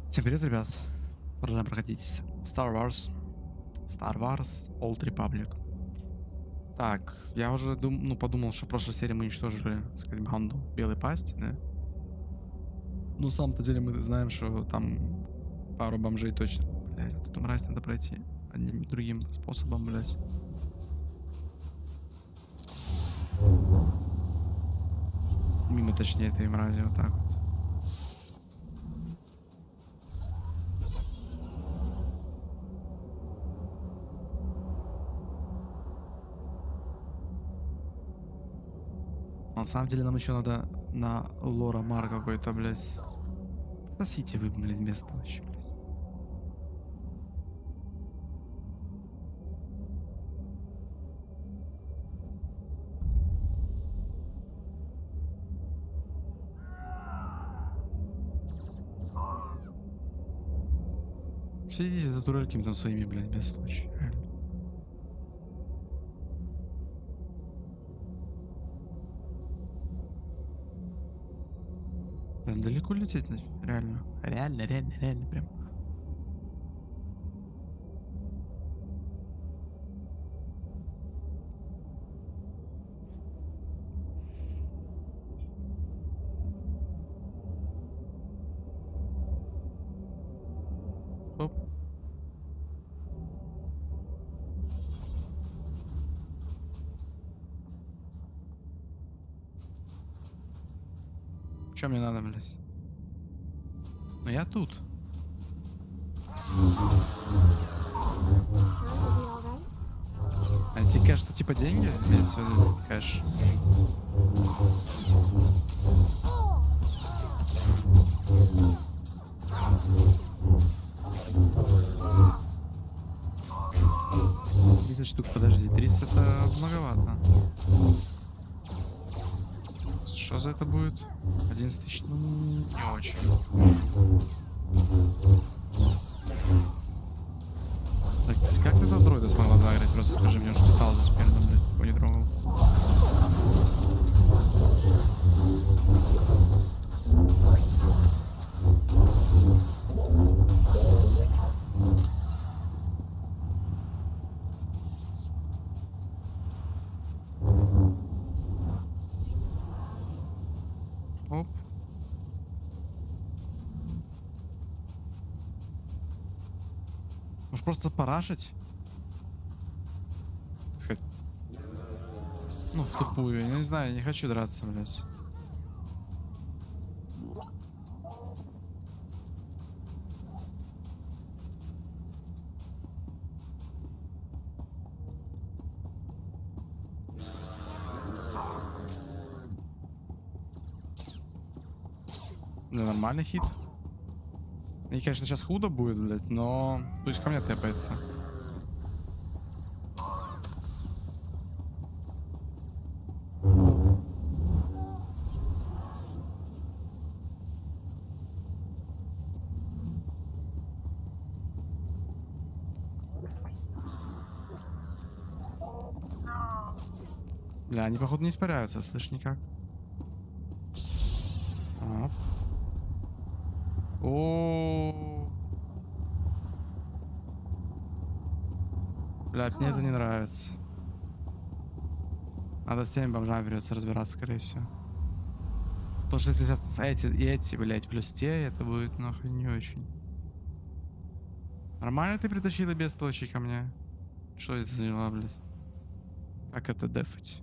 Всем привет, ребят. Продолжаем проходить Star Wars Old Republic. Так, я уже подумал, что в прошлой серии мы уничтожили, сказать, банду Белой Пасти, да? Но на самом-то деле мы знаем, что там пару бомжей точно. Блять, вот эту мразь надо пройти одним другим способом, блять. Мимо, точнее, этой мрази, вот так вот. На самом деле нам еще надо на Лора Мар какой-то, блядь. Сосите вы, блядь, место вообще, блядь. Все идите за турельками там своими, блядь, место вообще, реально. Да, далеко лететь, реально. Реально, прям. Оп. Чё мне надо, блядь? Ну я тут. А тебе кэш, что типа деньги? Имеется в виду кэш. Штук, подожди, 30 это многовато. Что за это будет? 11 тысяч, ну не очень. Так, как ты этого дроида смогла заграть? Просто скажи мне, что стал за спиртом, блядь, его не трогал. Оп. Может просто парашить? Так сказать. Ну, в тупую. Я не знаю, я не хочу драться, блядь. Да, нормальный хит. Мне, конечно, сейчас худо будет, блядь, но пусть ко мне тэпается. Бля, они, походу, не испаряются, слышь, никак. Оп. О, блядь, мне это не нравится. Надо с теми бомжами придется разбираться, скорее всего. Потому что если сейчас эти, блядь, плюс те, это будет нахуй не очень. Нормально ты притащила бестолочи ко мне? Что это за дела, блядь? Как это дефать?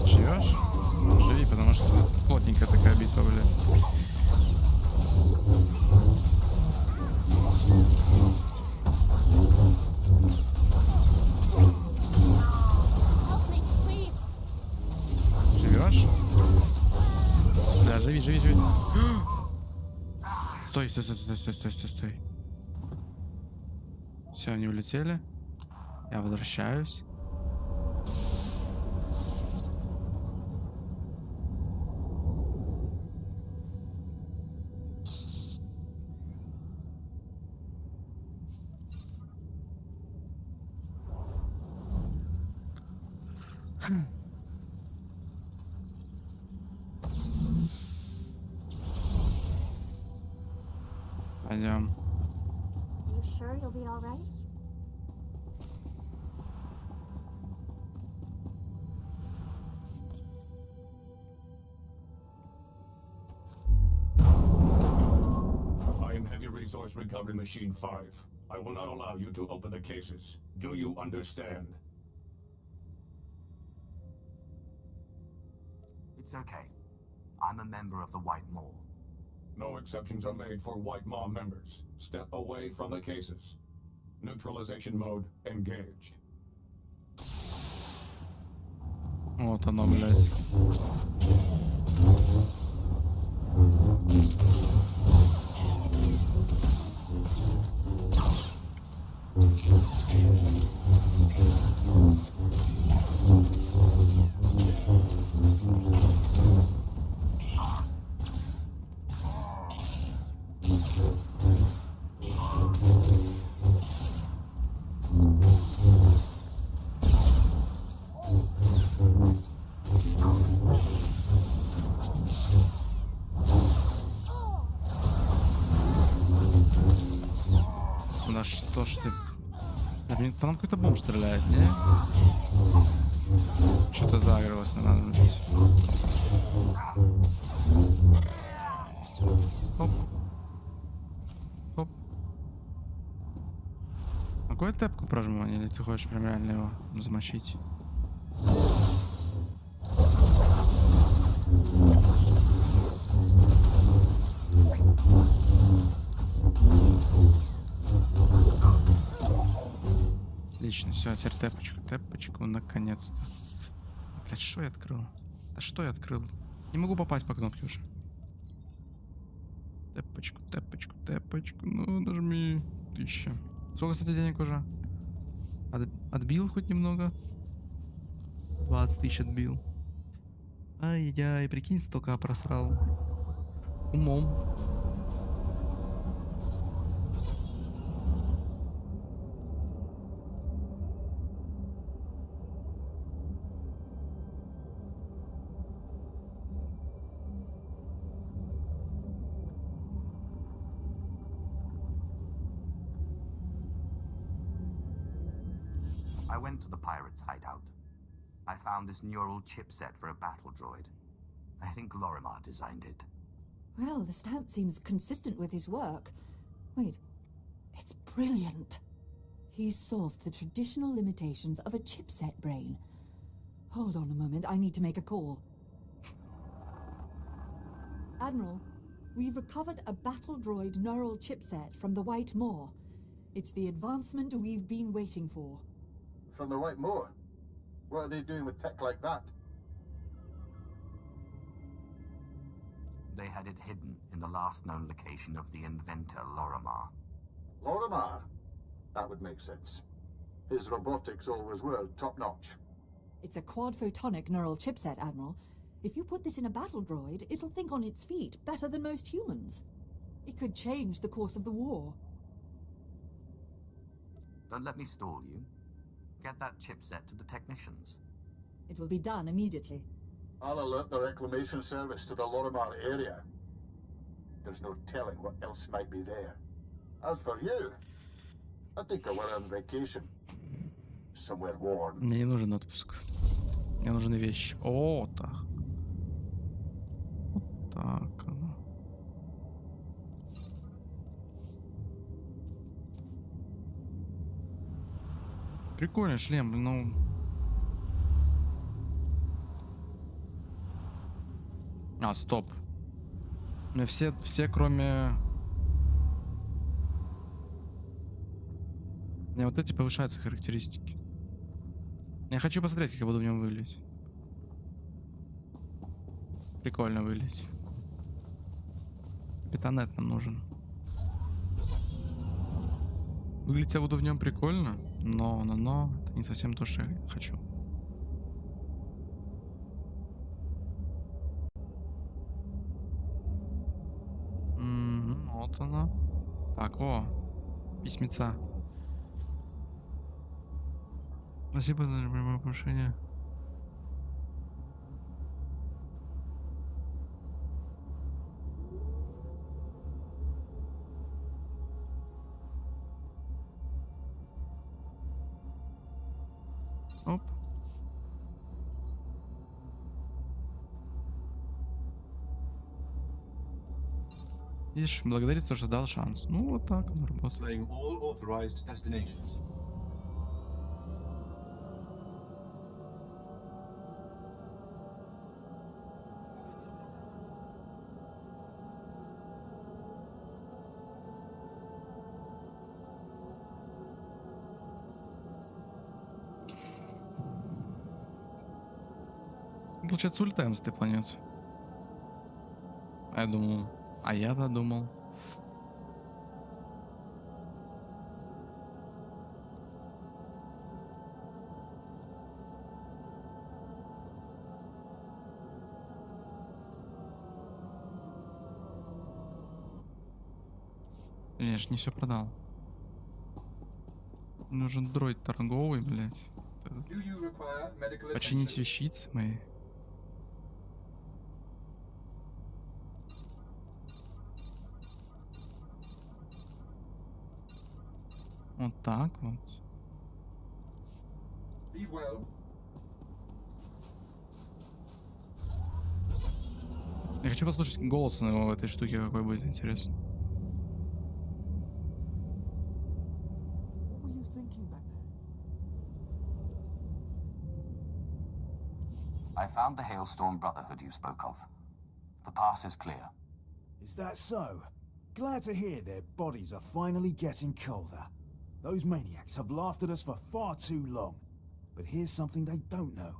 Живешь? Живи, потому что плотненькая такая битва, блядь. Живешь? Да, живи. Стой. Все, они улетели. Я возвращаюсь. Пойдем. You sure you'll be all right? I am Heavy Resource Recovery Machine 5. I will not allow you to open the cases. Do you understand? It's okay. I'm a member of the White Mall. No exceptions are made for White Maw members. Step away from the cases. Neutralization mode engaged. Вот оно, блядь. Да что ж ты... Да, блин, по нам какой-то бомб стреляет, не? Что-то загрелось, не надо быть. Оп. Оп. Могу я тэпку прожму, или ты хочешь прям реально его замочить? Отлично, все, теперь тэпочку, наконец-то. Блять, что я открыл? Да что я открыл? Не могу попасть по кнопке уже. Тэпочку, ну нажми. 1000. Сколько, кстати, денег уже? Отбил хоть немного? 20 000 отбил. Ай-яй, прикинь, столько просрал. Умом. I went to the pirates' hideout. I found this neural chipset for a battle droid. I think Lorimar designed it. Well, the stamp seems consistent with his work. Wait, it's brilliant. He's solved the traditional limitations of a chipset brain. Hold on a moment, I need to make a call. Admiral, we've recovered a battle droid neural chipset from the White Moor. It's the advancement we've been waiting for. From the White Moor? What are they doing with tech like that? They had it hidden in the last known location of the inventor Lorimar. Lorimar? That would make sense. His robotics always were top-notch. It's a quad-photonic neural chipset, Admiral. If you put this in a battle droid, it'll think on its feet better than most humans. It could change the course of the war. Don't let me stall you. Get that chipset to the technicians. It will be done immediately. I'll alert the reclamation service to the Lorimar area. There's no telling what else might be there. As for you, I think I were on vacation. Somewhere warm. Мне не нужен отпуск. Мне нужны вещи. О, так. Вот так. Прикольный шлем, ну... А, стоп. Мне все кроме... Мне вот эти повышаются характеристики. Я хочу посмотреть, как я буду в нем выглядеть. Прикольно выглядеть. Капитанет нам нужен. Выглядеть я буду в нем прикольно, но это не совсем то, что я хочу. Вот она. Так, о, письмеца. Спасибо за прямое повышение. Оп. Видишь, благодарит то, что дал шанс. Ну, вот так он работает. Displaying all authorized destinations. Получается, улетаем с этой планеты. А я думал... А я-то думал... Я ж не все продал. Нужен дроид торговый, блядь. Do you require medical Починить attention? вещицы мои. Вот так вот. Be well. Я хочу послушать голос его в этой штуке, какой будет интересно. What were you thinking back there? I found the Hailstorm Brotherhood you spoke of. The pass is clear. Is that so? Glad to hear their bodies are finally getting colder. Those maniacs have laughed at us for far too long. But here's something they don't know.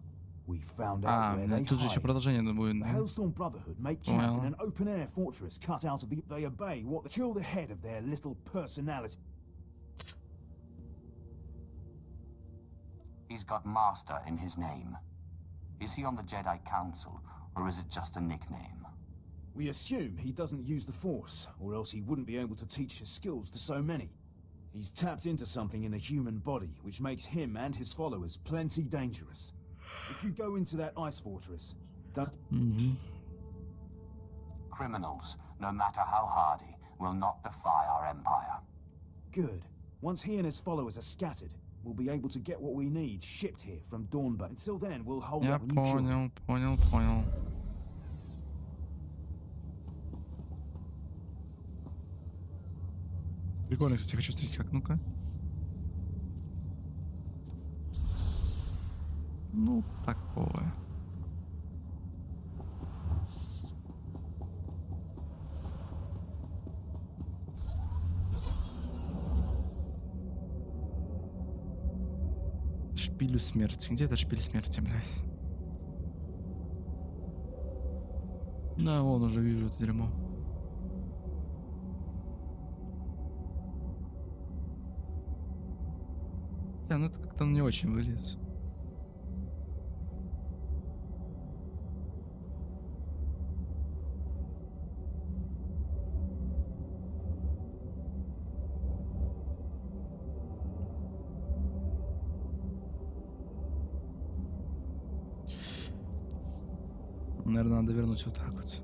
We found out where they Тут же еще hide. продолжение будет. The Да? Hailstorm Brotherhood make camp in an open-air fortress cut out of the... They obey what... Kill the head of their little personality. He's got Master in his name. Is he on the Jedi Council, or is it just a nickname? We assume he doesn't use the Force, or else he wouldn't be able to teach his skills to so many. He's tapped into something in the human body, which makes him and his followers plenty dangerous. If you go into that ice fortress, don't... Criminals, no matter how hardy, will not defy our empire. Good. Once he and his followers are scattered, we'll be able to get what we need shipped here from Dawnbone. Until then, we'll hold Я up and you kill them. понял. Прикольно, кстати, хочу смотреть как. Ну-ка. Ну, такое. Шпилю смерти. Где это шпиль смерти, блядь? Да, вон уже вижу это дерьмо. Да, ну это как-то не очень выглядит. Наверное, надо вернуть вот так вот.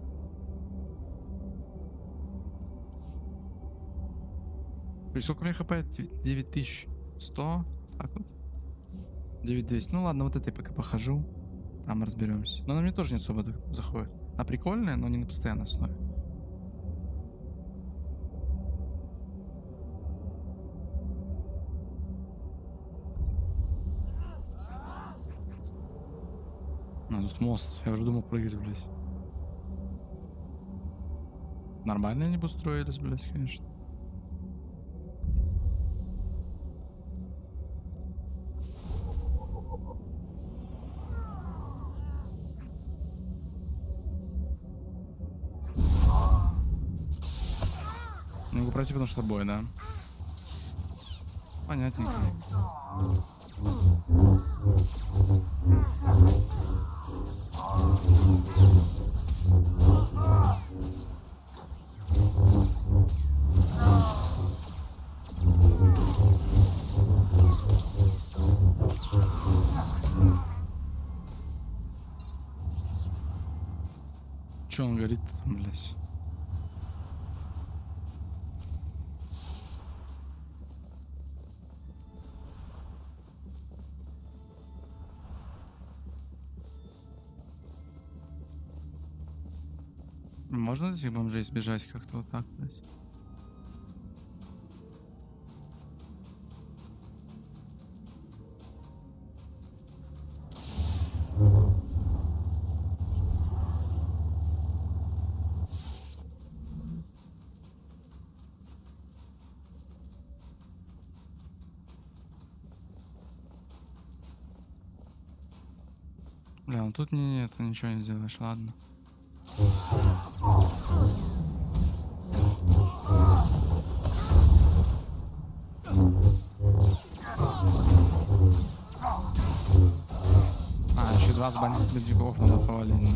И сколько мне хп? 9100. Так вот. 9200. Ну ладно, вот этой пока похожу. Там разберемся. Но она мне тоже не особо заходит. Она прикольная, но не на постоянной основе. А, тут мост. Я уже думал прыгать, блядь. Нормально они бы устроились, блядь, конечно. Не могу пройти, потому что бой, да? Понятненько. Че он говорит там, блядь? Можно этих бомжей избежать как-то вот так, блядь? Бля, ну тут нет, ничего не сделаешь, ладно. А, еще 20 бандитов надо повалить,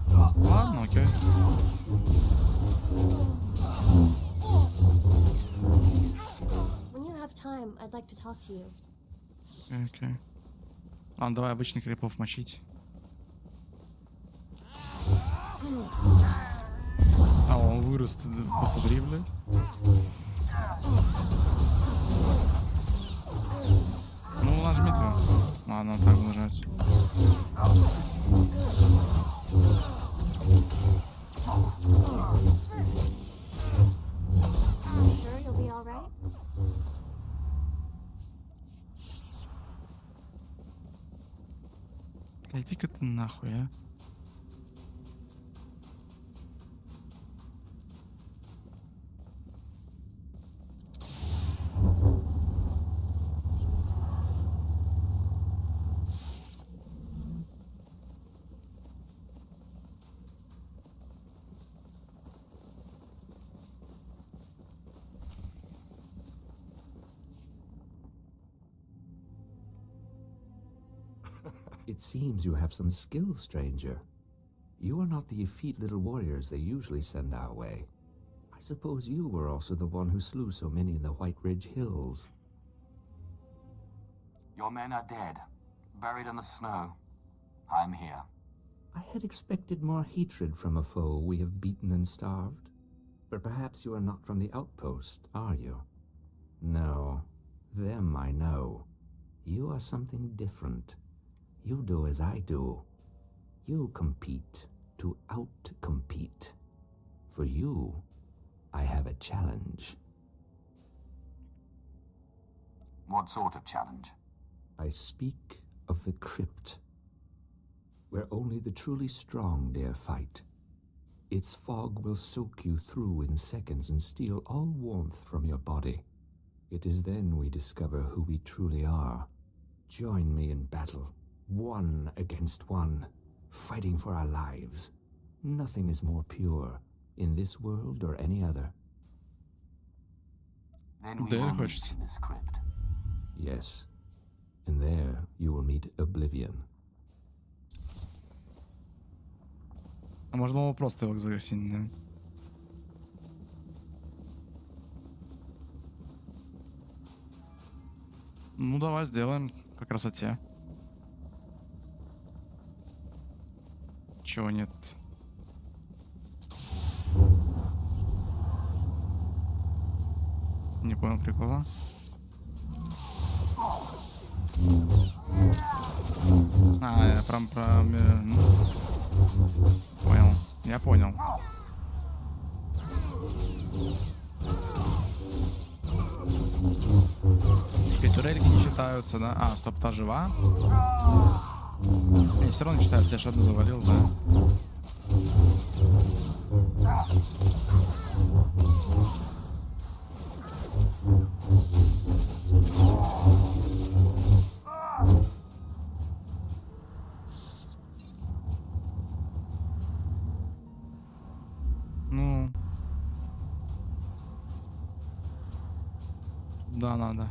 да? Ладно, окей. When you have time, I'd like to talk to you. Окей. Ладно, давай обычных крипов мочить. А, он вырос, посмотри, блядь. Ну, нажми ты. Ладно, так нажать. Sure you'll be all right? Да иди-ка ты нахуй, а. It seems you have some skill, stranger. You are not the effete little warriors they usually send our way. I suppose you were also the one who slew so many in the White Ridge Hills. Your men are dead, buried in the snow. I'm here. I had expected more hatred from a foe we have beaten and starved. But perhaps you are not from the outpost, are you? No, them I know. You are something different. You do as I do. You compete to out-compete. For you, I have a challenge. What sort of challenge? I speak of the crypt, where only the truly strong dare fight. Its fog will soak you through in seconds and steal all warmth from your body. It is then we discover who we truly are. Join me in battle, one against one, fighting for our lives. Nothing is more pure in this world or any other. Then we There, will meet хочется. in this crypt. Yes, and there you will meet Oblivion. А можно было просто его загасить, да? Ну, давай сделаем по красоте. Чего нет? Не понял прикола. А, я прям понял. Я понял. Теперь турельки не считаются, да? А, стоп, та жива? Не, все равно считаются, я же одну завалил, да? Ну... Да, надо.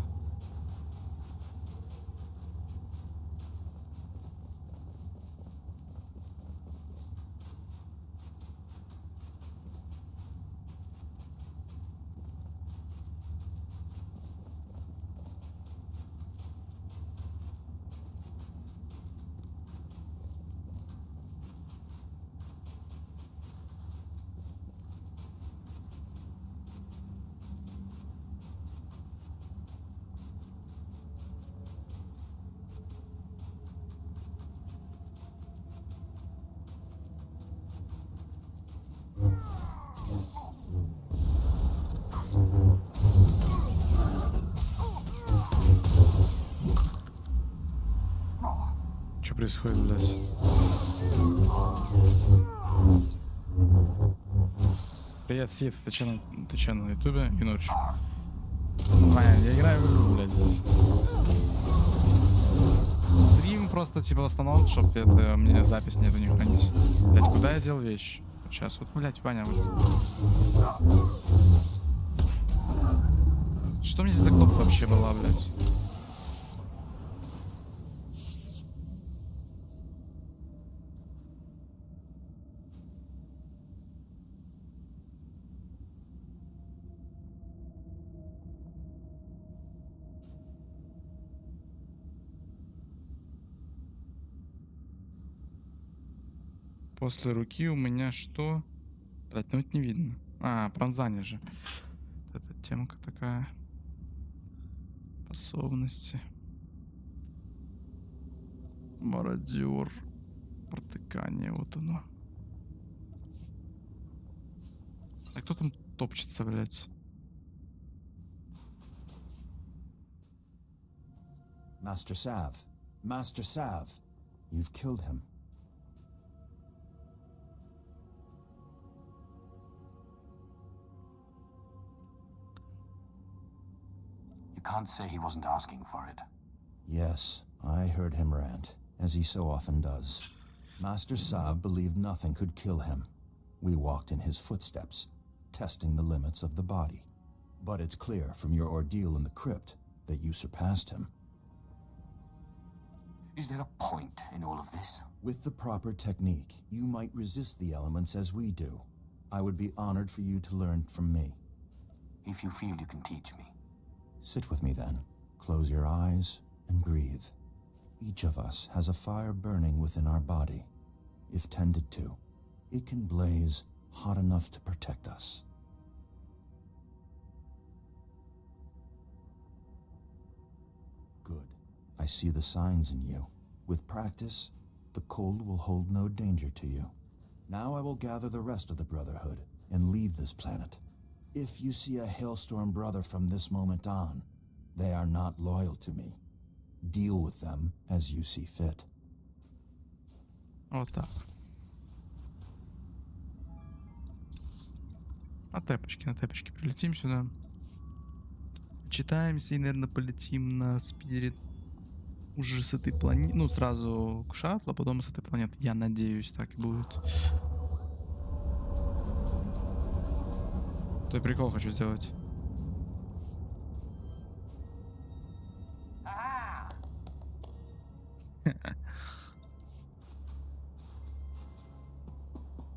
происходит, блядь? Привет, Сид, ты чё на ютубе и ночью? Ваня, я играю в игру, блядь. Стрим просто типа остановил, чтоб это мне запись нету не хранить. Блядь, куда я дел вещь? Вот сейчас, вот, блядь, Ваня, вот. Что мне здесь за кнопка вообще была, блядь? После руки у меня что? Блять, ну это не видно. А, пронзание же. Вот эта темка такая. Способности. Мародер. Протыкание, вот оно. А кто там топчется, блять? Master Sav. Master Sav. You've killed him. You can't say he wasn't asking for it. Yes, I heard him rant, as he so often does. Master Sav believed nothing could kill him. We walked in his footsteps, testing the limits of the body. But it's clear from your ordeal in the crypt that you surpassed him. Is there a point in all of this? With the proper technique, you might resist the elements as we do. I would be honored for you to learn from me. If you feel you can teach me. Sit with me then. Close your eyes and breathe. Each of us has a fire burning within our body. If tended to, it can blaze hot enough to protect us. Good. I see the signs in you. With practice, the cold will hold no danger to you. Now I will gather the rest of the Brotherhood and leave this planet. If you see a Hailstorm brother from this moment on, they are not loyal to me. Deal with them as you see fit. Вот так. На тэпочке прилетим сюда. Читаемся и, наверное, полетим на спидере уже с этой планеты. Ну, сразу к шаттлу, а потом с этой планеты. Я надеюсь, так и будет. Той прикол хочу сделать.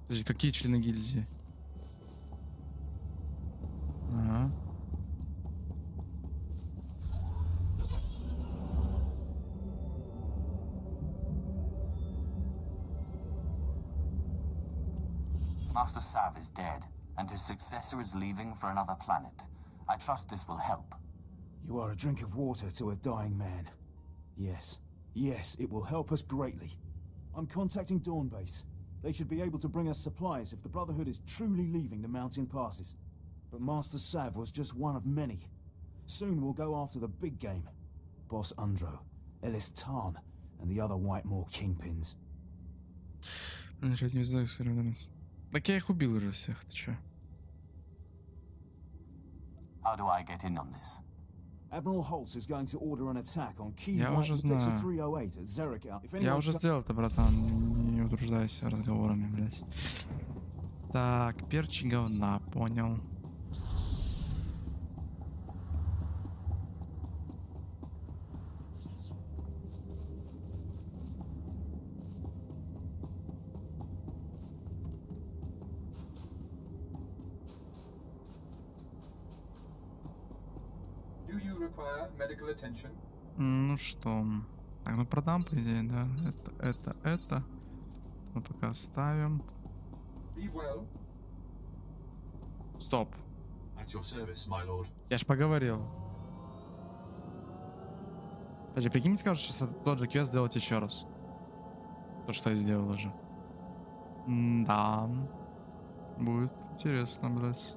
Подожди, какие члены гильдии? Ага. Master Sav is dead, and his successor is leaving for another planet. I trust this will help. You are a drink of water to a dying man. Yes, yes, it will help us greatly. I'm contacting Dawn Base. They should be able to bring us supplies if the Brotherhood is truly leaving the mountain passes. But Master Sav was just one of many. Soon we'll go after the big game. Boss Undro, Ellis Tarn, and the other Whitemore kingpins. Так я их убил уже всех, ты чё? How do I get in on this? Admiral Holtz is going to order an attack on key Я уже знаю. 308 at Zerek. Я уже сделал это, братан. Не утруждайся разговорами, блядь. Так, перчи говна, понял. Do you require medical attention? Ну что? Так, ну продам, по идее, да. Это. Мы пока оставим. Be well. Стоп. At your service, my lord. Я ж поговорил. Подожди, прикинь, мне скажут, что тот же квест сделать еще раз. То, что я сделал уже. Да. Будет интересно, блядь.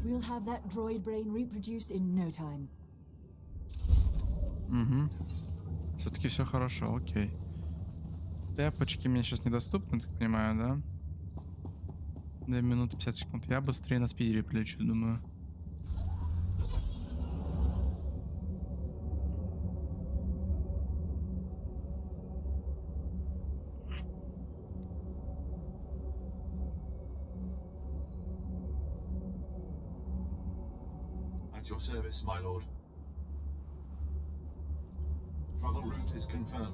We'll have that droid brain reproduced in no time. Угу. Все-таки все хорошо, окей. Тэпочки мне сейчас недоступны, так понимаю, да? 2 минуты 50 секунд. Я быстрее на спидере прилечу, думаю. At your service, my lord. Travel route is confirmed.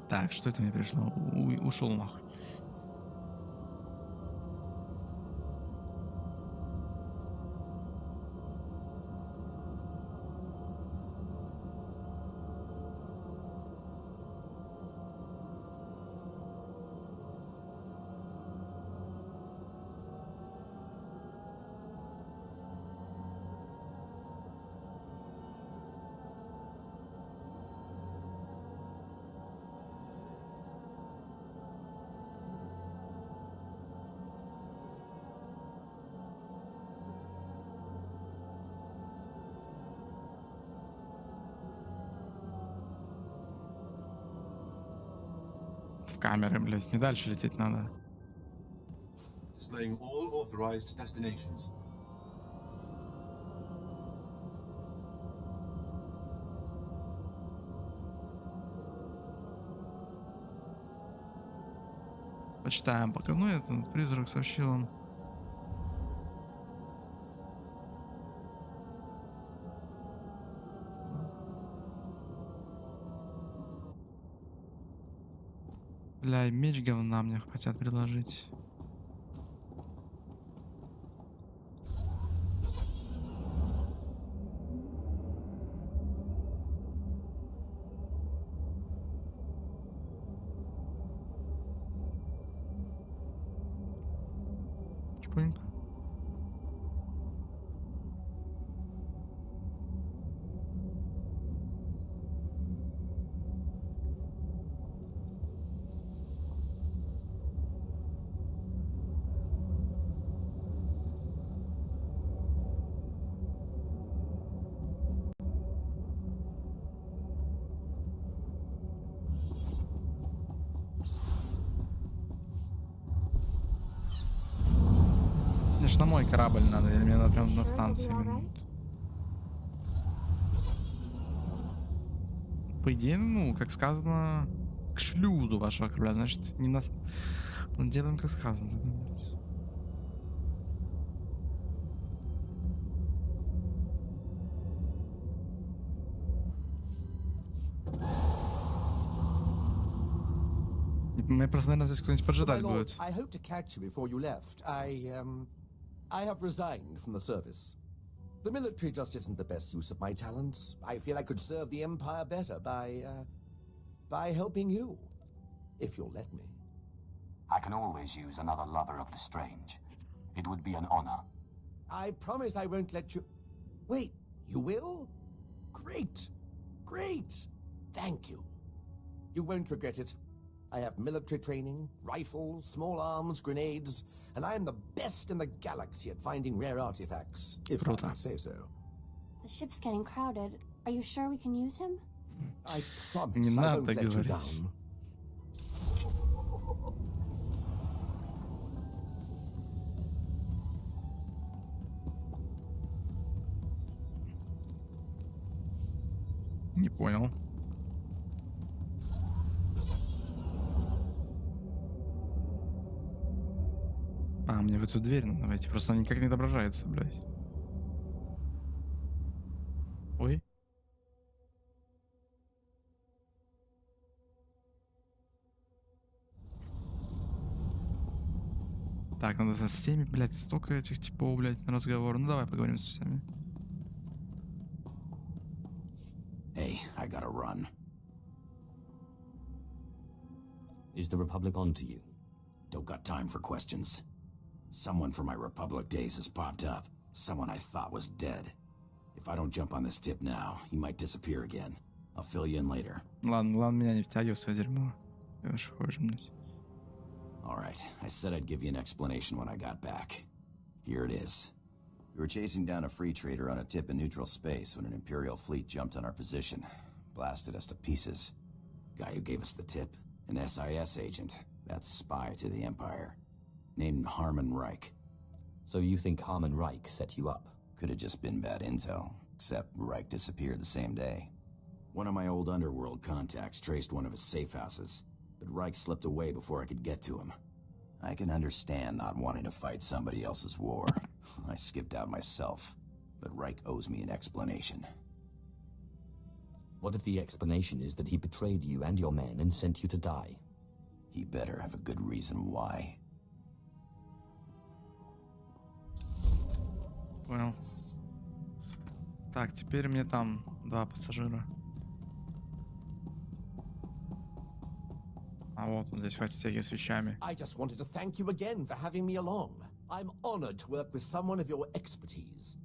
Так, что это мне пришло? Ушел нахуй. С камеры, блядь. Мне дальше лететь надо. Displaying all authorized destinations. Почитаем пока. Ну, этот призрак сообщил он. Бля, и меч говна мне хотят предложить. Чпуньк. Мне ж на мой корабль надо, или мне надо прям на станции именно? По идее, ну, как сказано, к шлюзу вашего корабля, значит, не на... Ну, делаем, как сказано. Мне просто, наверное, здесь кто-нибудь поджидать будет. I hope to catch you before you left. I have resigned from the service. The military just isn't the best use of my talents. I feel I could serve the Empire better by helping you, if you'll let me. I can always use another lover of the strange. It would be an honor. I promise I won't let you... Wait, you will? Great, great. Thank you. You won't regret it. I have military training, rifles, small arms, grenades, and I am the best in the galaxy at finding rare artifacts, if I may say so. The ship's getting crowded. Are you sure we can use him? I promise I won't let you down. Не понял. А, мне в эту дверь надо войти. Просто она никак не отображается, блядь. Ой. Так, надо со всеми, блядь, столько этих типов, блядь, на разговор. Ну давай поговорим со всеми. Hey, I gotta run. Is the Republic on to you? Don't got time for questions. Someone from my Republic days has popped up. Someone I thought was dead. If I don't jump on this tip now, he might disappear again. I'll fill you in later. Ладно, главное меня не втягивай в свое дерьмо. Я уж хуже, блядь. Alright, I said I'd give you an explanation when I got back. Here it is. We were chasing down a free trader on a tip in neutral space when an Imperial fleet jumped on our position. Blasted us to pieces. Guy who gave us the tip, an SIS agent. That's a spy to the Empire. Named Harmon Reich. So you think Harmon Reich set you up? Could have just been bad intel, except Reich disappeared the same day. One of my old underworld contacts traced one of his safe houses, but Reich slipped away before I could get to him. I can understand not wanting to fight somebody else's war. I skipped out myself, but Reich owes me an explanation. What if the explanation is that he betrayed you and your men and sent you to die? He better have a good reason why. Понял. Так, теперь мне там 2 пассажира. А вот он здесь в отсеке с вещами. I just wanted to thank you again for having me along. I'm honored to work with someone of your expertise.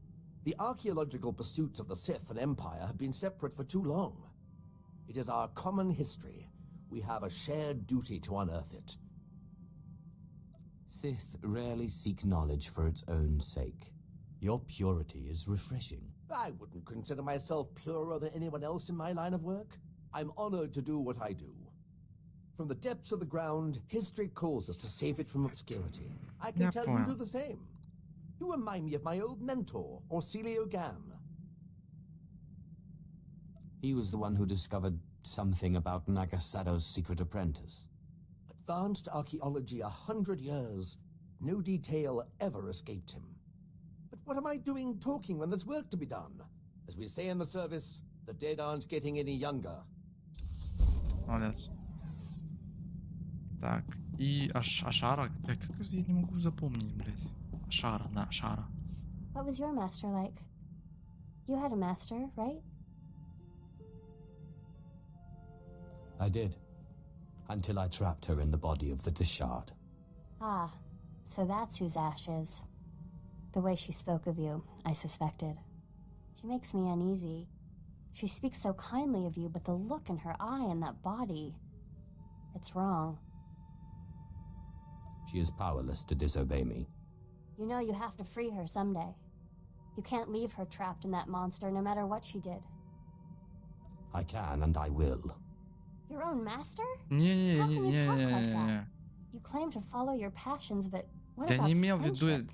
The archaeological pursuits of the Sith and Empire have been separate for too long. It is our common history. We have a shared duty to unearth it. Sith rarely seek knowledge for its own sake. Your purity is refreshing. I wouldn't consider myself purer than anyone else in my line of work. I'm honored to do what I do. From the depths of the ground, history calls us to save it from obscurity. I can tell you do the same. You remind me of my old mentor, Orsilio Gam. He was the one who discovered something about Nagasado's secret apprentice. Advanced archaeology 100 years. No detail ever escaped him. But what am I doing talking when there's work to be done? As we say in the service, the dead aren't getting any younger. Молодец. Так, и Ашара, блядь, как я не могу запомнить, блядь. Ашара, да, Ашара. What was your master like? You had a master, right? I did. Until I trapped her in the body of the Dishard. Ah, so that's whose Ash is. The way she spoke of you, I suspected. She makes me uneasy. She speaks so kindly of you, but the look in her eye and that body... It's wrong. She is powerless to disobey me. You know you have to free her someday. You can't leave her trapped in that monster no matter what she did. I can and I will. Your own master? How can you talk like that? You claim to follow your passions, but what Я about не имел в виду... friendship?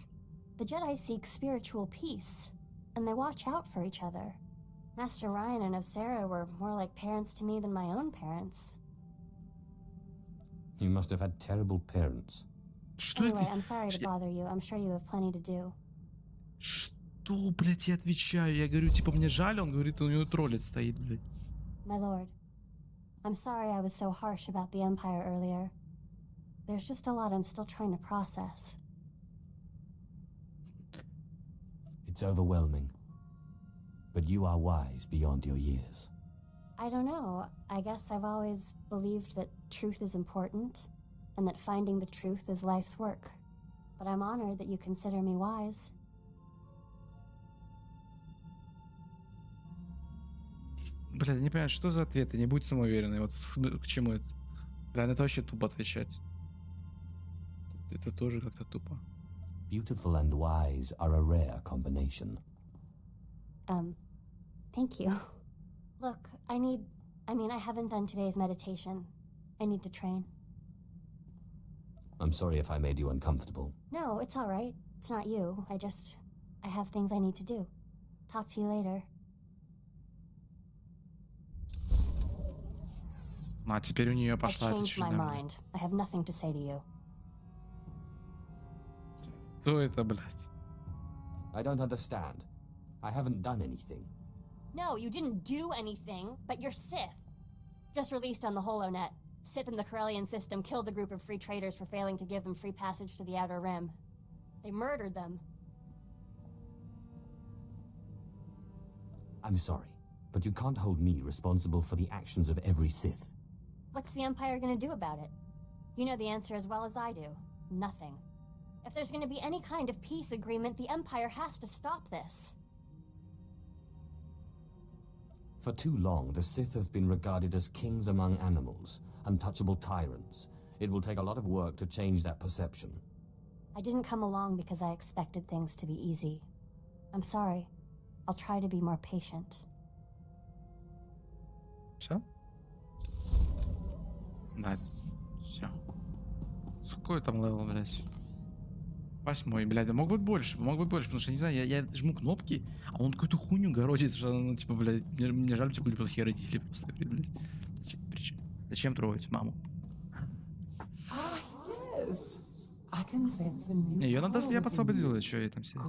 The Jedi seek spiritual peace, and they watch out for each other. Master Ryan and Osera were more like parents to me than my own parents. You must have had terrible parents. Что Anyway, это? I'm sorry to bother you. I'm sure you have plenty to do. Что, блядь, я отвечаю? Я говорю, типа, мне жаль, он говорит, у него троллит стоит, блядь. My lord, I'm sorry I was so harsh about the Empire earlier. There's just a lot I'm still trying to process. It's overwhelming. But you are wise beyond your years. I don't know. I guess I've always believed that truth is important, and that finding the truth is life's work. But I'm honored that you consider me wise. Блядь, я не понимаю, что за ответы? Не будь самоуверенной. Вот к чему это? Реально, это вообще тупо отвечать. Это тоже как-то тупо. Beautiful and wise are a rare combination. Thank you. Look, I haven't done today's meditation. I need to train. I'm sorry if I made you uncomfortable. No, it's all right. It's not you. I have things I need to do. Talk to you later. А теперь у нее I've пошла changed my эта mind. I have nothing to say to you. Что это, блядь? I don't understand. I haven't done anything. No, you didn't do anything, but you're Sith. Just released on the HoloNet. Sith in the Corellian system killed a group of free traders for failing to give them free passage to the Outer Rim. They murdered them. I'm sorry, but you can't hold me responsible for the actions of every Sith. What's the Empire gonna do about it? You know the answer as well as I do. Nothing. If there's gonna be any kind of peace agreement, the Empire has to stop this. For too long, the Sith have been regarded as kings among animals, untouchable tyrants. It will take a lot of work to change that perception. I didn't come along because I expected things to be easy. I'm sorry. I'll try to be more patient. Все? Да, все. Какой там левел, блядь? 8, блядь, да мог быть больше, потому что, не знаю, я жму кнопки, а он какую-то хуйню городит, что, ну, типа, блядь, мне жаль, типа, были плохие родители просто, блядь. Зачем трогать маму? Ее надо, я посвободил, что я там сидеть.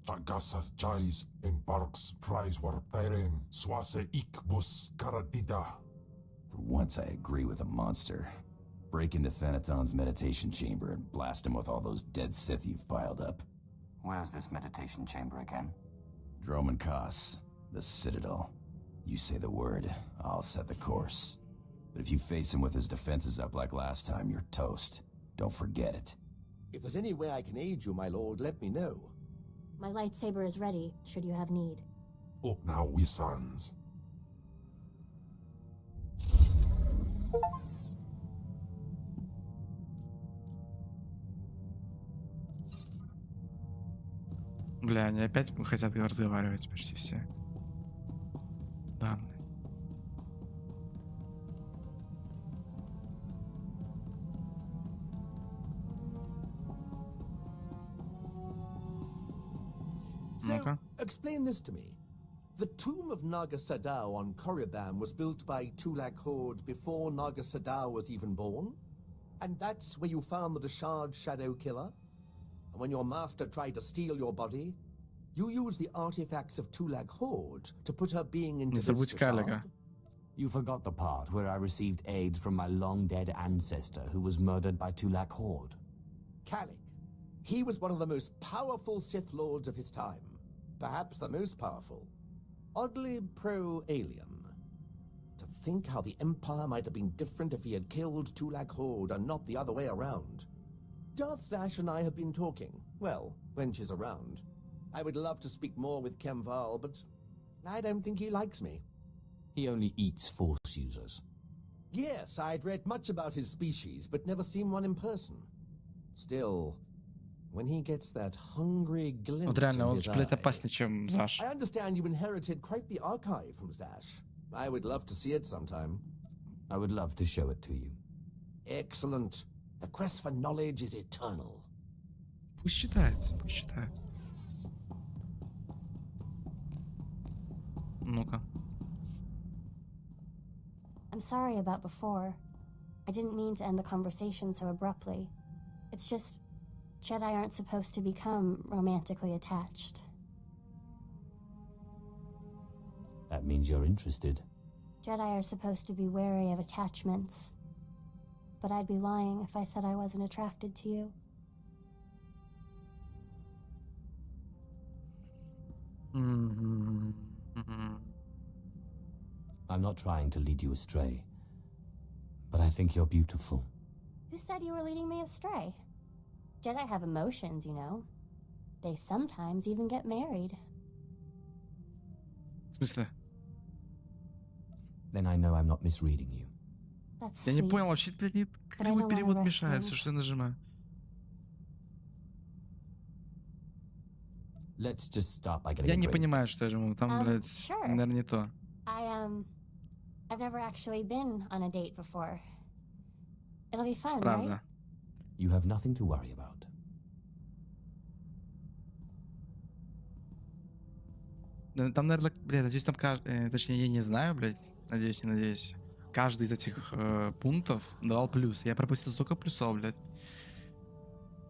Tagasar Jais in Barks Prize war Tyren Swase Ikbus Karadida. For once, I agree with a monster. Break into TANATON's meditation chamber and blast him with all those dead Sith you've piled up. Where's this meditation chamber again? Droman Kos, the Citadel. You say the word, I'll set the course. But if you face him with his defenses up like last time, you're toast. Don't forget it. If there's any way I can aid you, my lord, let me know. My lightsaber is ready, should you have need. Up now, we sons. Бля, они опять хотят разговаривать почти все. Да. So, explain this to me. The tomb of Naga Sadao on Korriban was built by Tulak Horde before Naga Sadao was even born? And that's where you found the Deshard Shadow Killer? And when your master tried to steal your body, you used the artifacts of Tulak Horde to put her being into this Deshard? You forgot the part where I received aid from my long-dead ancestor who was murdered by Tulak Horde. Kalik. He was one of the most powerful Sith Lords of his time. Perhaps the most powerful. Oddly pro-alien. To think how the Empire might have been different if he had killed Tulak Horde and not the other way around. Darth Zash and I have been talking. Well, when she's around. I would love to speak more with Kemval, but I don't think he likes me. He only eats Force users. Yes, I'd read much about his species, but never seen one in person. Still, when he gets that hungry glint Вот реально, in он his блядь, eye, опаснее, чем Заш. I understand you inherited quite the archive from Zash. I would love to see it sometime. I would love to show it to you. Excellent. The quest for knowledge is eternal. Пусть читает, пусть читает. Ну-ка. I'm sorry about before. I didn't mean to end the conversation so abruptly. It's just, Jedi aren't supposed to become romantically attached. That means you're interested. Jedi are supposed to be wary of attachments. But I'd be lying if I said I wasn't attracted to you. I'm not trying to lead you astray, but I think you're beautiful. Who said you were leading me astray? Jedi have emotions, you know. They sometimes even get married. В смысле? Then I know I'm not misreading you. That's Я не sweet. понял, вообще, блядь, нет, кривой перевод мешает, все, что я нажимаю. Let's just start by getting Я a не drink. понимаю, что я жму. Там, блядь, sure. наверное, не то. I've never actually been on a date before. It'll be fun, Правда. right? You have nothing to worry about. Там, наверное, блядь, надеюсь, там точнее, я не знаю, блядь, надеюсь, не надеюсь. Каждый из этих пунктов давал плюс. Я пропустил столько плюсов, блядь.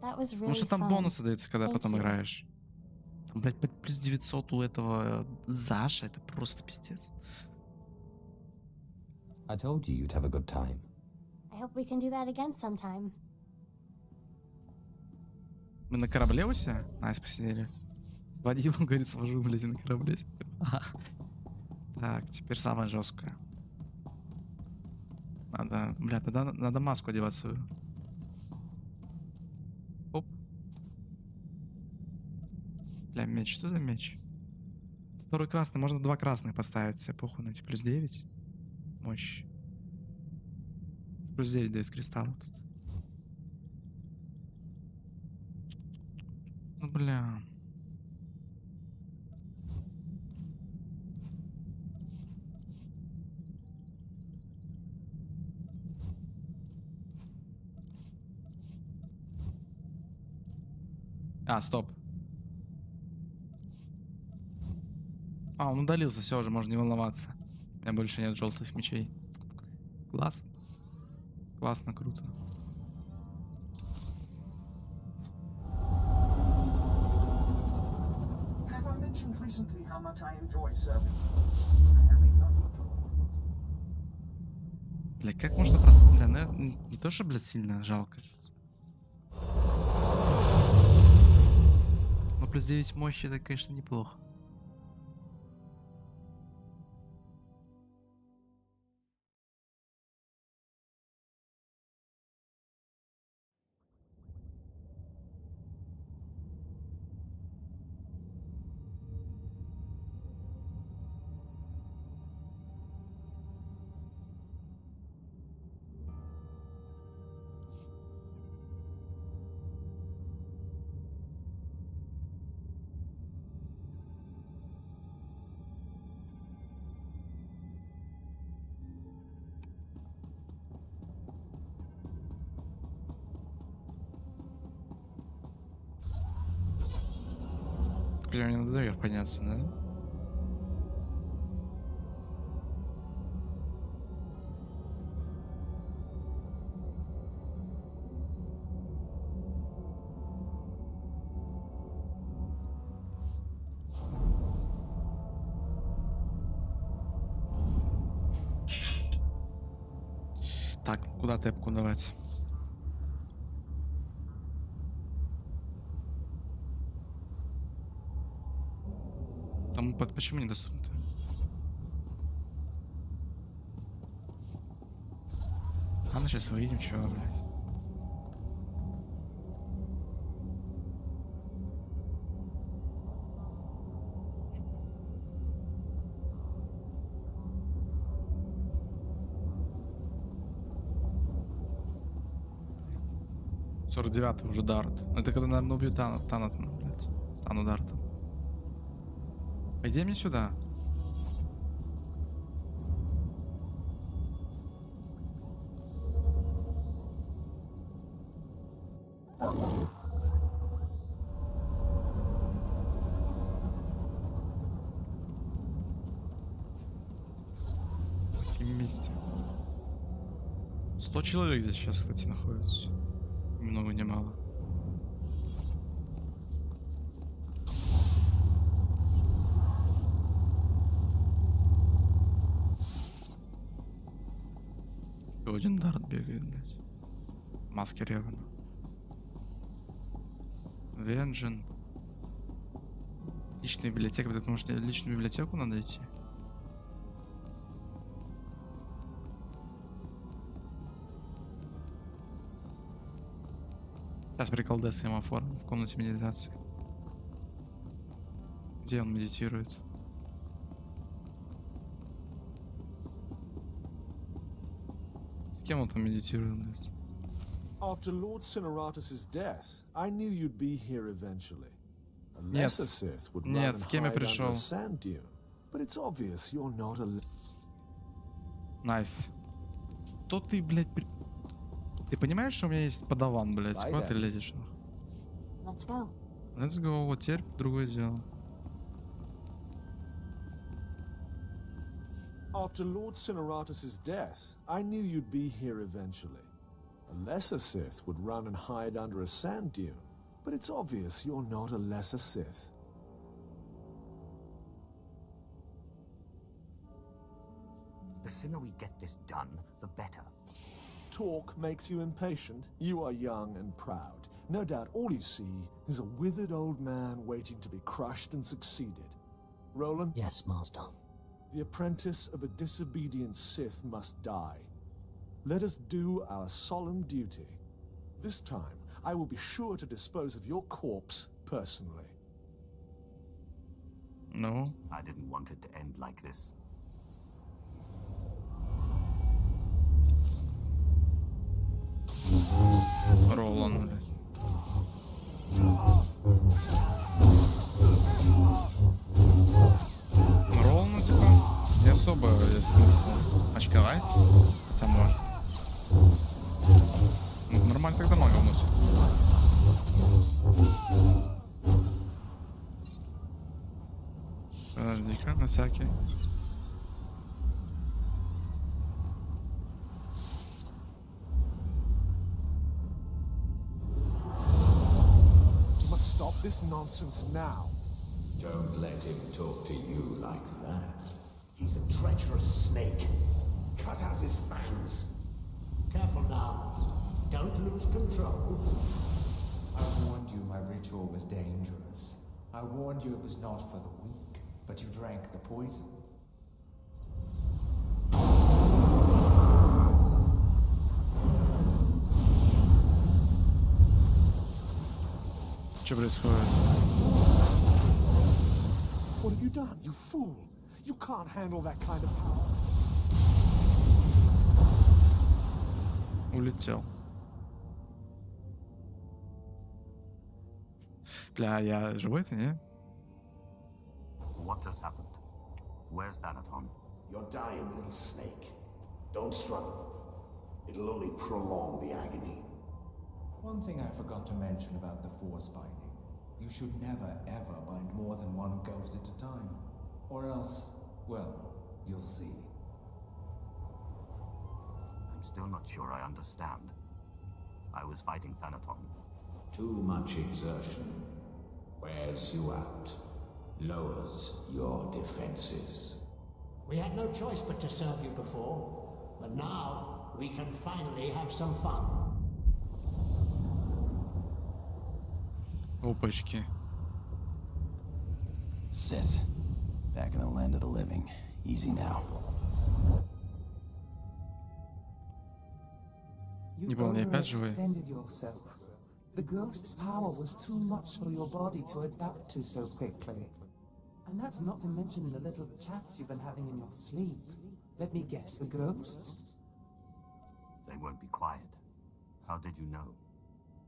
Потому что там бонусы даются, когда потом играешь. Там, блядь, плюс 900 у этого Заша, это просто пиздец. I told you you'd have a good time. I hope we can do that again sometime. Мы на корабле у себя? Найс, посидели. Водил, он говорит, свожу, блядь, на корабле. Так, теперь самое жесткое. Надо, блядь, надо маску одевать свою. Оп. Бля, меч, что за меч? Второй красный, можно 2 красных поставить себе, похуй, найти плюс 9. Мощь. Плюс 9 дает кристалл тут. Ну, бля. А, стоп. А, он удалился, все уже, можно не волноваться. У меня больше нет желтых мечей. Классно. Классно, круто. Бля, как можно просто... Бля, ну, не то, что, блядь, сильно жалко. Но плюс 9 мощи, это, конечно, неплохо. Бля, мне надо наверх подняться, да? Так, куда тэпку давать? Там почему недоступно-то? А ну сейчас выйдем, чего, блядь. Сорок 9-й уже ДАРТ. Это когда, наверное, убью ТАНАТОНа, блядь. Стану ДАРТом. Пойди мне сюда. В этим месте. 100 человек здесь сейчас, кстати, находится. Ни много ни мало. Еще один ДАРТ бегает, блядь. Маски Ревана. Венжин. Личная библиотека, потому что личную библиотеку надо идти. Сейчас приколдес ему оформим в комнате медитации. Где он медитирует? С кем он там медитирует, блядь? After Lord Cineratus's death, I knew you'd be here eventually. A lesser Sith would run and hide under a sand dune, but it's obvious you're not a... Найс. Что ты, блядь, Ты понимаешь, что у меня есть подаван, блядь? Куда ты лезешь? Let's go. Let's go. Вот теперь другое дело. After Lord Cineratus's death, I knew you'd be here eventually. A lesser Sith would run and hide under a sand dune, but it's obvious you're not a lesser Sith. The sooner we get this done, the better. Talk makes you impatient. You are young and proud. No doubt all you see is a withered old man waiting to be crushed and succeeded. Roland? Yes, Master. The apprentice of a disobedient Sith must die. Let us do our solemn duty. This time, I will be sure to dispose of your corpse personally. No. I didn't want it to end like this. Ролан, блядь. Ролан, типа, не особо есть смысл очковать, хотя можно. Ну, нормально тогда мага вносит. Подожди-ка, на всякий. Stop this nonsense now. Don't let him talk to you like that. He's a treacherous snake. Cut out his fangs. Careful now. Don't lose control. I warned you my ritual was dangerous. I warned you it was not for the weak, but you drank the poison. Что происходит? What have you done, you fool? You can't handle that kind of power. Улетел. Бля, я живой-то, не? What just happened? Where's ТАНАТОN? You're dying, little snake. Don't struggle. It'll only prolong the agony. One thing I forgot to mention about the Force binding. You should never, ever bind more than one ghost at a time. Or else, well, you'll see. I'm still not sure I understand. I was fighting ТАНАТОN. Too much exertion wears you out, lowers your defenses. We had no choice but to serve you before, but now we can finally have some fun. Опачки. Sith. Back in the land of the living. Easy now. Не был не опять живой. Yourself. The ghost's power was too much for your body to adapt to so quickly. And that's not to mention the little chats you've been having in your sleep. Let me guess, the ghosts? They won't be quiet. How did you know?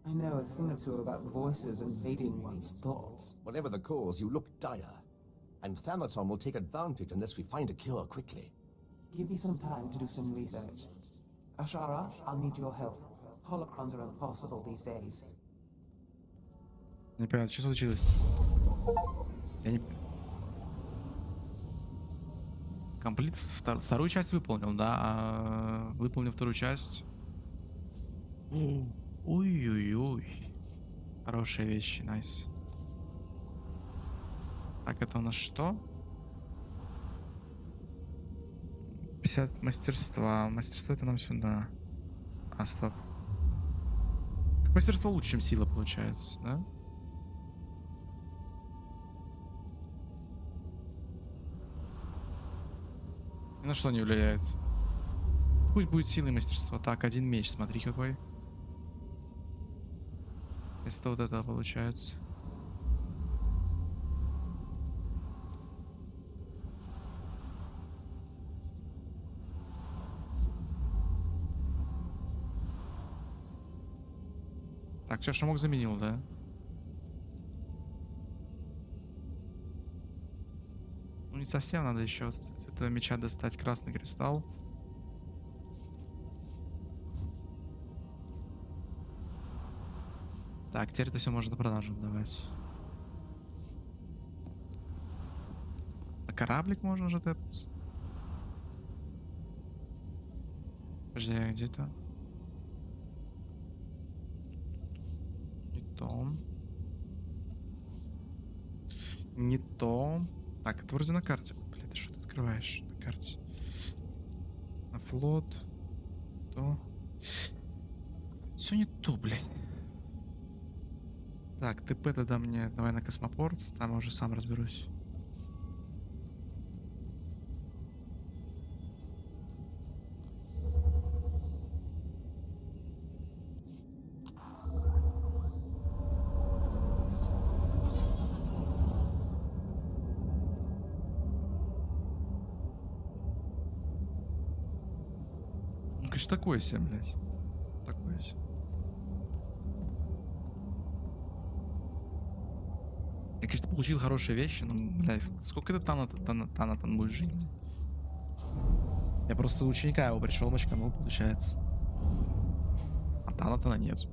I know a thing or two about voices invading one's thoughts. Whatever the cause, you look dire. And ТАНАТОN will take advantage unless we find a cure quickly. Give me some time to do some research. Ashara, I'll need your help. Holocrons are impossible these days. Не понимаю, что случилось? Я не понимаю. Комплит вторую часть выполнил, да? А выполнил вторую часть. Ой-ой-ой. Хорошие вещи, найс. Так, это у нас что? 50 мастерства. Мастерство это нам сюда. А, стоп. Так мастерство лучше, чем сила, получается, да? Ни на что не влияет. Пусть будет сила и мастерство. Так, один меч, смотри какой. Вместо вот этого получается. Так, все, шамок заменил, да? Ну не совсем, надо еще от этого меча достать красный кристалл. Так, теперь это все можно продажу давать. На кораблик можно же тэпаться. Подожди, а где-то? Не то. Не то. Так, это вроде на карте. Блин, ты что ты открываешь на карте? флот. То. Все не то, блядь. Так, ТП тогда мне давай на космопорт, там я уже сам разберусь. Ну, конечно, такое себе, блядь. Такое себе. Я, конечно, получил хорошие вещи, но, блядь, сколько это ТАНАТОН будет жить? Я просто ученика его пришел, мочканул, получается. А ТАНАТОНа нет.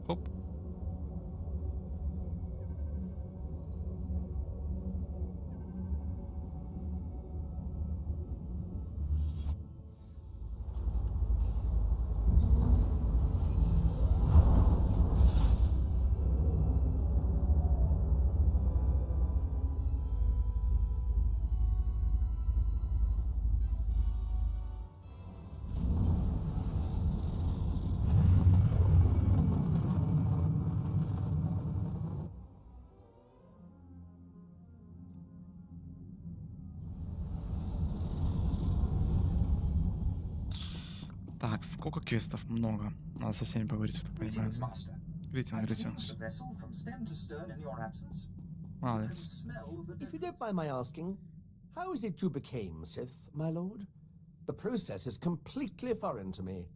Хоп. Так, сколько квестов? Много. Надо со всеми поговорить, я так понимаю. Greetings. Молодец. If you don't mind my asking, how is it you became Sith, my lord? The process is completely foreign to me.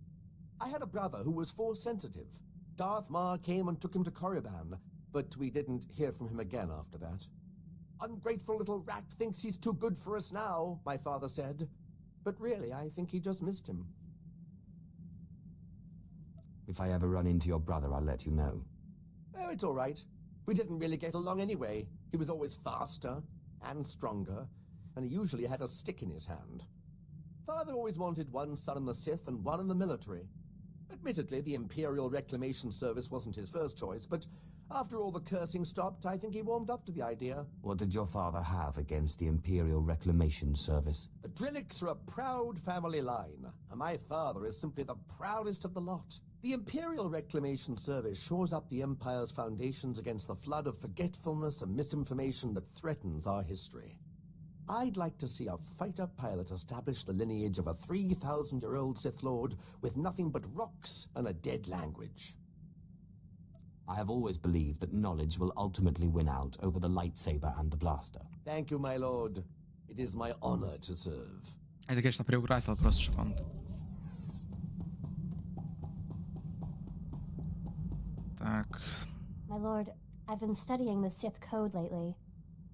I had a brother who was Force-sensitive. Darth Maul came and took him to Korriban, but we didn't hear from him again after that. Ungrateful little rat thinks he's too good for us now, my father said. But really, I think he just missed him. If I ever run into your brother, I'll let you know. Oh, it's all right. We didn't really get along anyway. He was always faster and stronger, and he usually had a stick in his hand. Father always wanted one son in the Sith and one in the military. Admittedly, the Imperial Reclamation Service wasn't his first choice, but after all the cursing stopped, I think he warmed up to the idea. What did your father have against the Imperial Reclamation Service? The Drillicks are a proud family line, and my father is simply the proudest of the lot. The Imperial Reclamation Service shores up the Empire's foundations against the flood of forgetfulness and misinformation that threatens our history. I'd like to see a fighter pilot establish the lineage of a 3,000-year-old Sith Lord with nothing but rocks and a dead language. I have always believed that knowledge will ultimately win out over the lightsaber and the blaster. Thank you, my lord. It is my honor to serve. Это, конечно, приукрасил просто, чтобы он... Так. My lord, I've been studying the Sith code lately,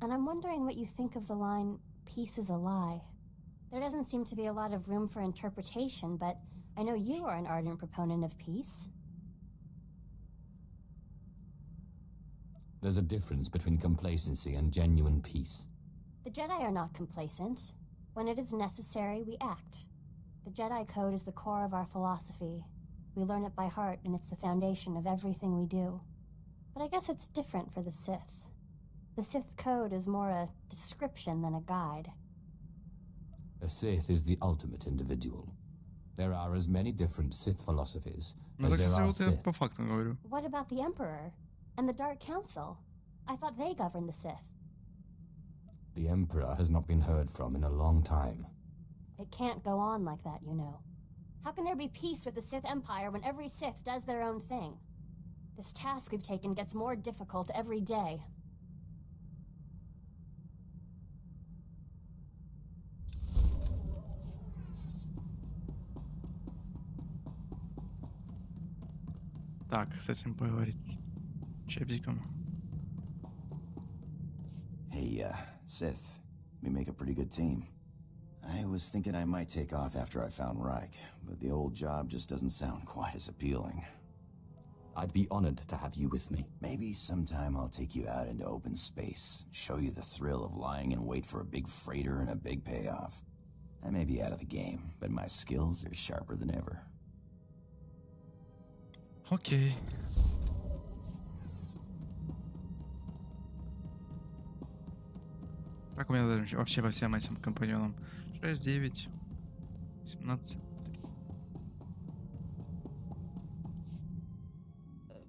and I'm wondering what you think of the line, "Peace is a lie." There doesn't seem to be a lot of room for interpretation, but I know you are an ardent proponent of peace. There's a difference between complacency and genuine peace. The Jedi are not complacent. When it is necessary, we act. The Jedi code is the core of our philosophy. We learn it by heart, and it's the foundation of everything we do. But I guess it's different for the Sith. The Sith code is more a description than a guide. A Sith is the ultimate individual. There are as many different Sith philosophies as there are Sith. По факту говорю. What about the Emperor and the Dark Council? I thought they governed the Sith. The Emperor has not been heard from in a long time. It can't go on like that, you know. How can there be peace with the Sith Empire when every Sith does their own thing? This task we've taken gets more difficult every day. Так, с этим поговорить. Чепзиком. Hey, Sith, we make a pretty good team. I was thinking I might take off after I found Reich, but the old job just doesn't sound quite as appealing. I'd be honored to have you with me. Maybe sometime I'll take you out into open space, show you the thrill of lying in wait for a big freighter and a big payoff. I may be out of the game, but my skills are sharper than ever. Окей. Как у меня вообще по всем этим компаньонам? 6, 9, 17.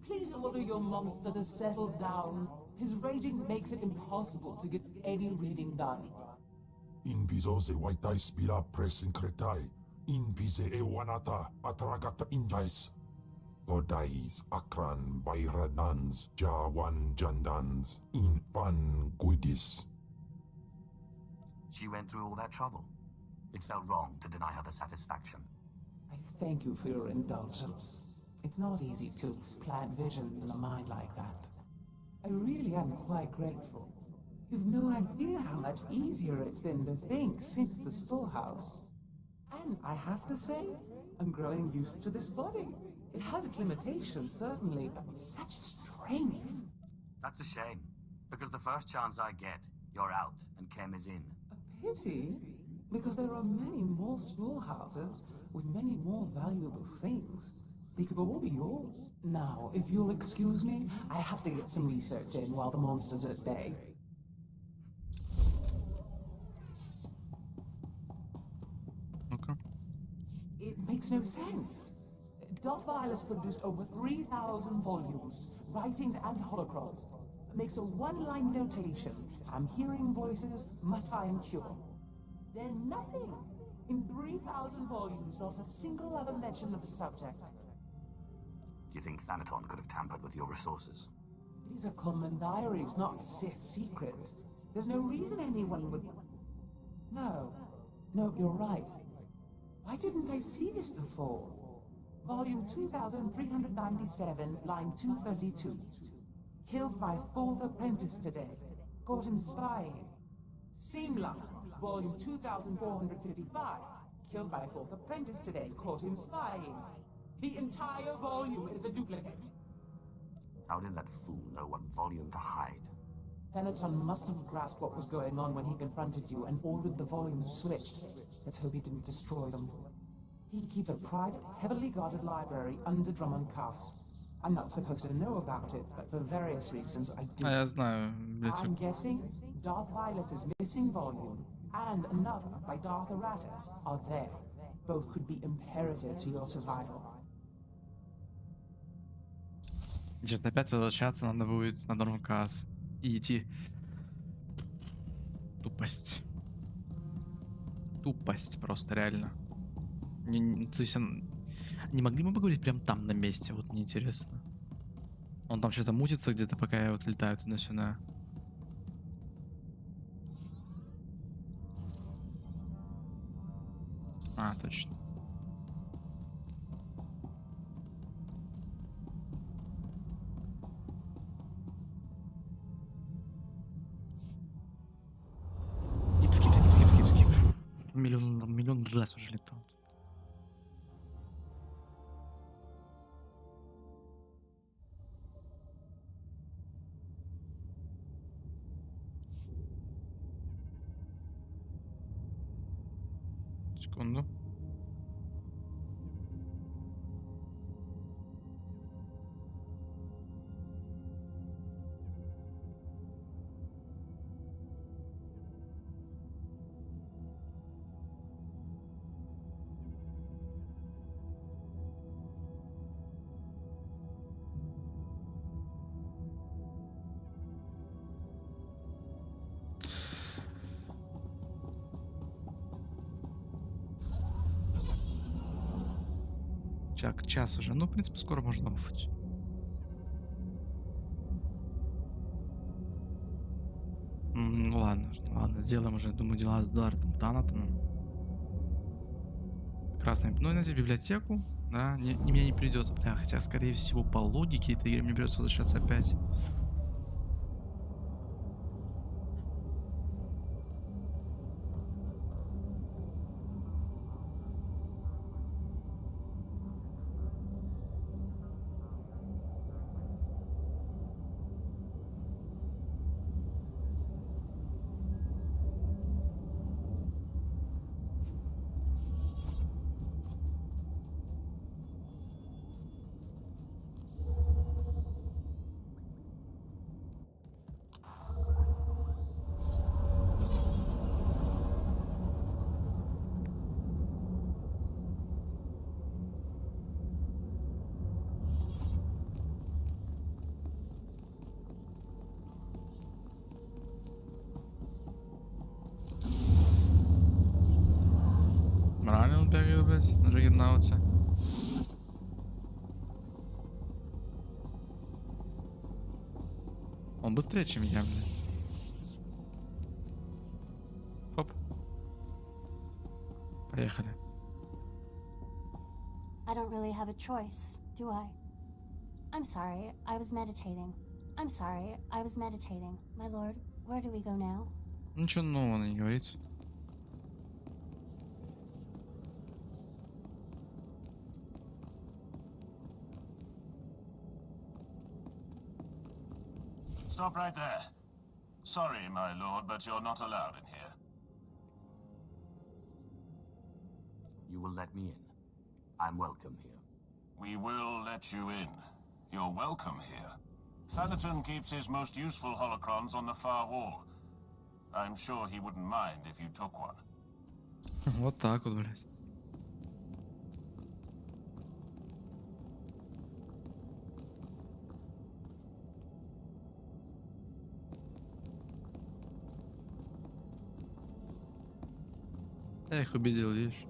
Please order your monster to settle down. His raging makes it impossible to get any reading done. In bizo ze waitai spila pressing kretai. In bize e wanata atragata injais. Godais akran bayranans jawan jandans in pan guidis. She went through all that trouble. It felt wrong to deny her the satisfaction. I thank you for your indulgence. It's not easy to plant visions in a mind like that. I really am quite grateful. You've no idea how much easier it's been to think since the storehouse. And I have to say, I'm growing used to this body. It has its limitations, certainly, but such strength. That's a shame, because the first chance I get, you're out and Kem is in. Pity? Because there are many more storehouses with many more valuable things. They could all be yours. Now, if you'll excuse me, I have to get some research in while the monster's at bay. Okay. It makes no sense. Darth Violet produced over 3,000 volumes, writings and holocrons. Makes a one-line notation. I'm hearing voices, must find cure. Then nothing. In 3,000 volumes, not a single other mention of the subject. Do you think Thanaton could have tampered with your resources? These are common diaries, not Sith secrets. There's no reason anyone would... No, you're right. Why didn't I see this before? Volume 2397, line 232. Killed my fourth apprentice today. Caught him spying. Simla, volume 2455. Killed my fourth apprentice today. Caught him spying. The entire volume is a duplicate. How did that fool know what volume to hide? Thanaton must have grasped what was going on when he confronted you and ordered the volumes switched. Let's hope he didn't destroy them. He keeps a private, heavily guarded library under Drummond Castle. I'm not supposed to know about it, but for various reasons I do. Я знаю, I'm guessing Darth Violet's missing volume and another by Darth Aratus are there. Both could be imperative to your survival. Значит, опять возвращаться надо будет на Дормкас и идти. Тупость. Тупость просто, реально. То есть не могли мы поговорить прям там на месте? Вот мне интересно. Он там что-то мутится где-то, пока я вот летаю туда-сюда. А, точно. Скип. Миллион раз уже летал. Секунду. Час уже. Ну, в принципе, скоро можно оффать. Ну ладно, сделаем уже, думаю, дела с Дартом, Танатоном. Красный. Ну, и надеюсь, библиотеку, да, мне не придется, хотя, скорее всего, по логике этой игры мне придется возвращаться опять. ситуация. Он быстрее, чем я, блядь. Хоп. Поехали. I don't really have a choice, do I? I'm sorry, I was meditating. I'm sorry, I was meditating. My lord, where do we go now? Ничего нового она не говорит. Stop right there. Sorry, my lord, but you're not allowed in here. You will let me in. I'm welcome here. We will let you in. You're welcome here. TANATON keeps his most useful holocrons on the far wall. I'm sure he wouldn't mind if you took one. Вот так вот, блядь. Я их убедил, видишь?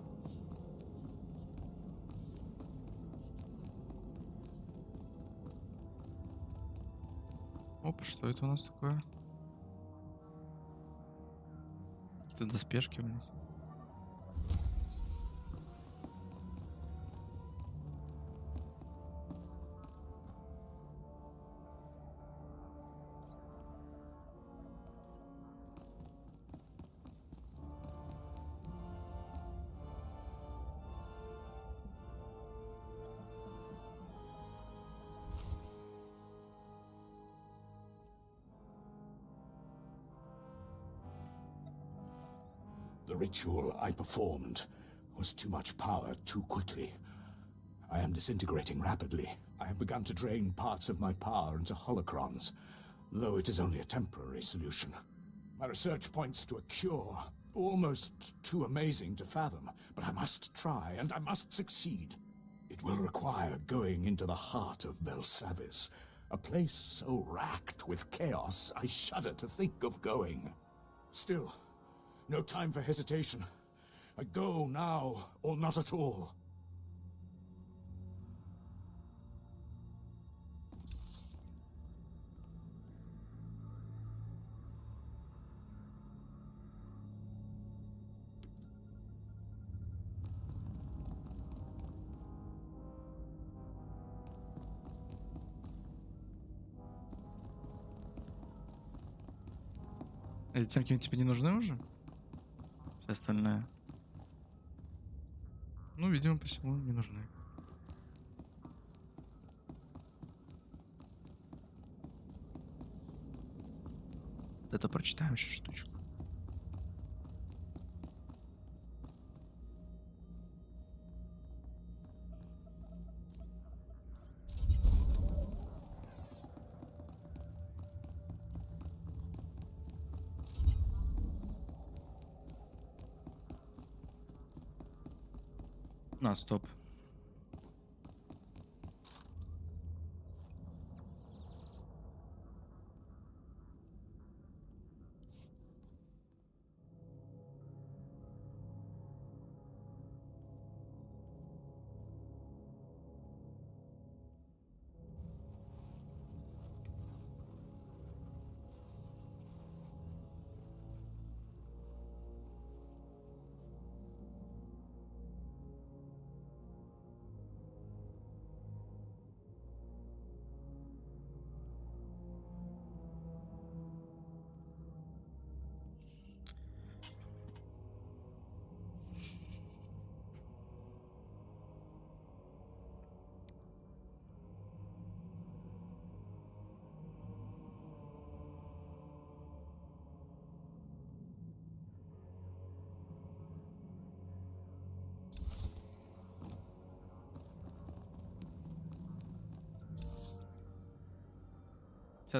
Оп, что это у нас такое? Какие-то доспешки, блядь. The ritual I performed was too much power too quickly. I am disintegrating rapidly. I have begun to drain parts of my power into holocrons, though it is only a temporary solution. My research points to a cure, almost too amazing to fathom, but I must try, and I must succeed. It will require going into the heart of Belsavis, a place so racked with chaos I shudder to think of going. Still, no time for hesitation. I go now, or not at all. Эти темки тебе не нужны уже? Все остальное. Ну, видимо, посему не нужны. Это прочитаем еще штучку. На, стоп.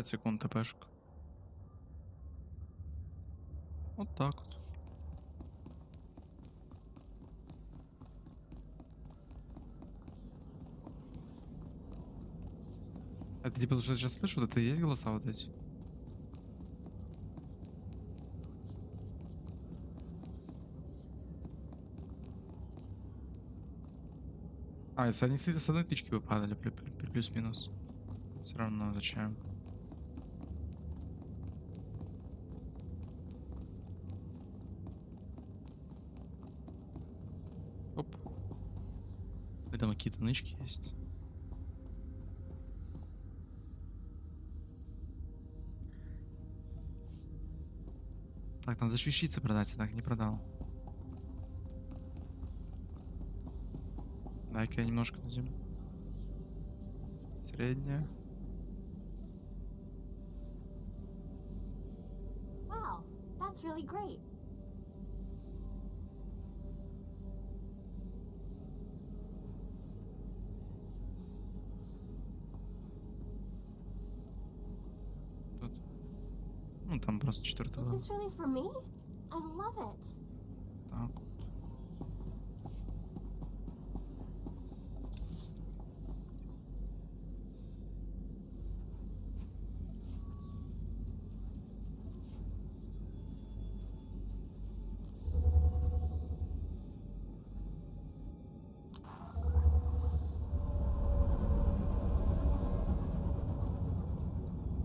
Секунд ТПшка. Вот так вот. Это типа, что я сейчас слышу, это и есть голоса вот эти? А, если они с одной тычки бы падали, плюс-минус. Все равно зачем? Оп. И там какие-то нычки есть. Так, надо же вещицы продать, я так не продал. Дай-ка я немножко дадим. Средняя. Wow, that's really great. Тут. Ну, там просто 4-й Is левел. this really for me? I love it. Так вот.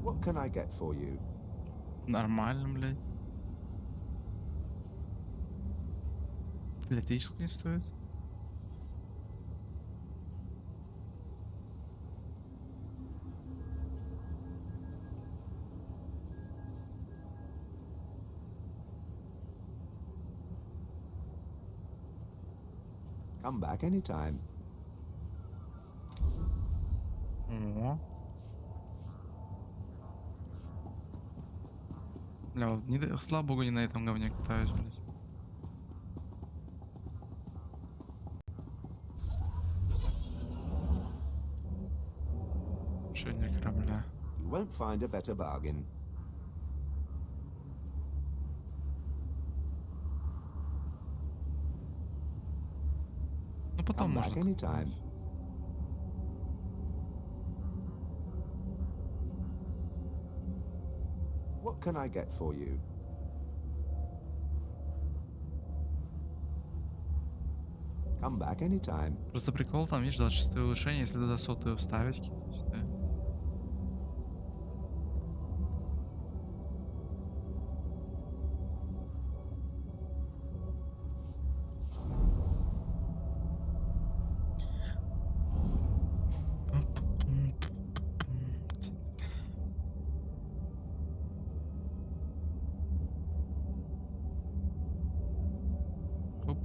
What can I get for you? Нормально, блядь. 2000 не стоит. Come back anytime. О. Бля, вот слава богу, не на этом говне катаюсь, блядь. Решение корабля. You won't find a better bargain. Ну потом Come back можно. anytime. What can I get for you? Come back anytime. Просто прикол там, видишь, 26 улучшение, если туда 100-ю вставить. Сюда. Оп.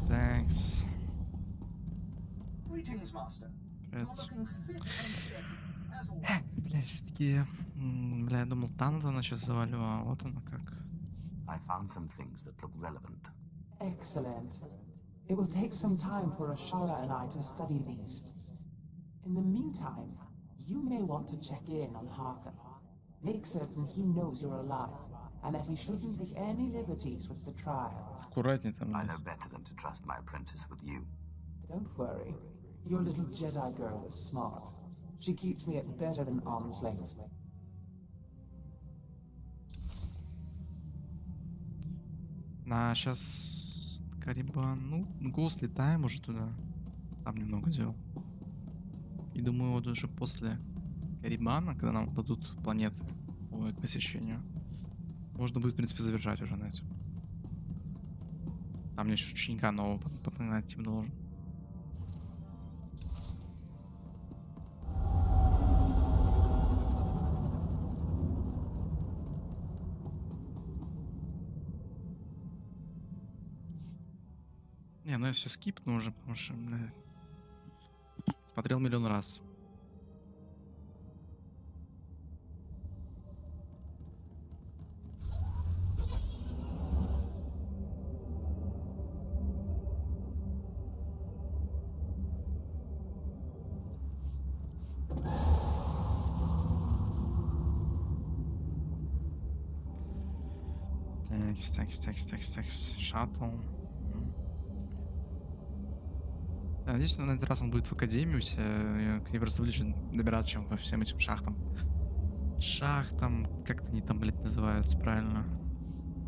Thanks. Greetings, Master. Привет. You're looking fit and steady, as always. Блять, все-таки... Бля, я думал, ТАНАТОНа сейчас завалю, а вот оно как. I found some things that look relevant. Excellent. It will take some time for Ashara and I to study these. In the meantime, you may want to check in on Harker. Make certain he knows you're alive, and that he shouldn't take any liberties with the trials. Аккуратней там, I блядь. know better than to trust my apprentice with you. Don't worry. Your little Jedi girl is smart. She keeps me at better than arm's length. На сейчас Карибан. Ну, го слетаем уже туда. Там немного дел. И думаю, вот уже после Карибана, когда нам дадут планеты по посещению, можно будет, в принципе, завершать уже на этом. Там мне еще ученика нового подгнать тем должен. Не, ну я все скипну уже, потому что, бля, смотрел миллион раз. Текст. Шаттл. Да, надеюсь, на этот раз он будет в Академиусе. К ней просто ближе добираться, чем во всем этим шахтам. Шахтам, как-то они там, блядь, называются, правильно?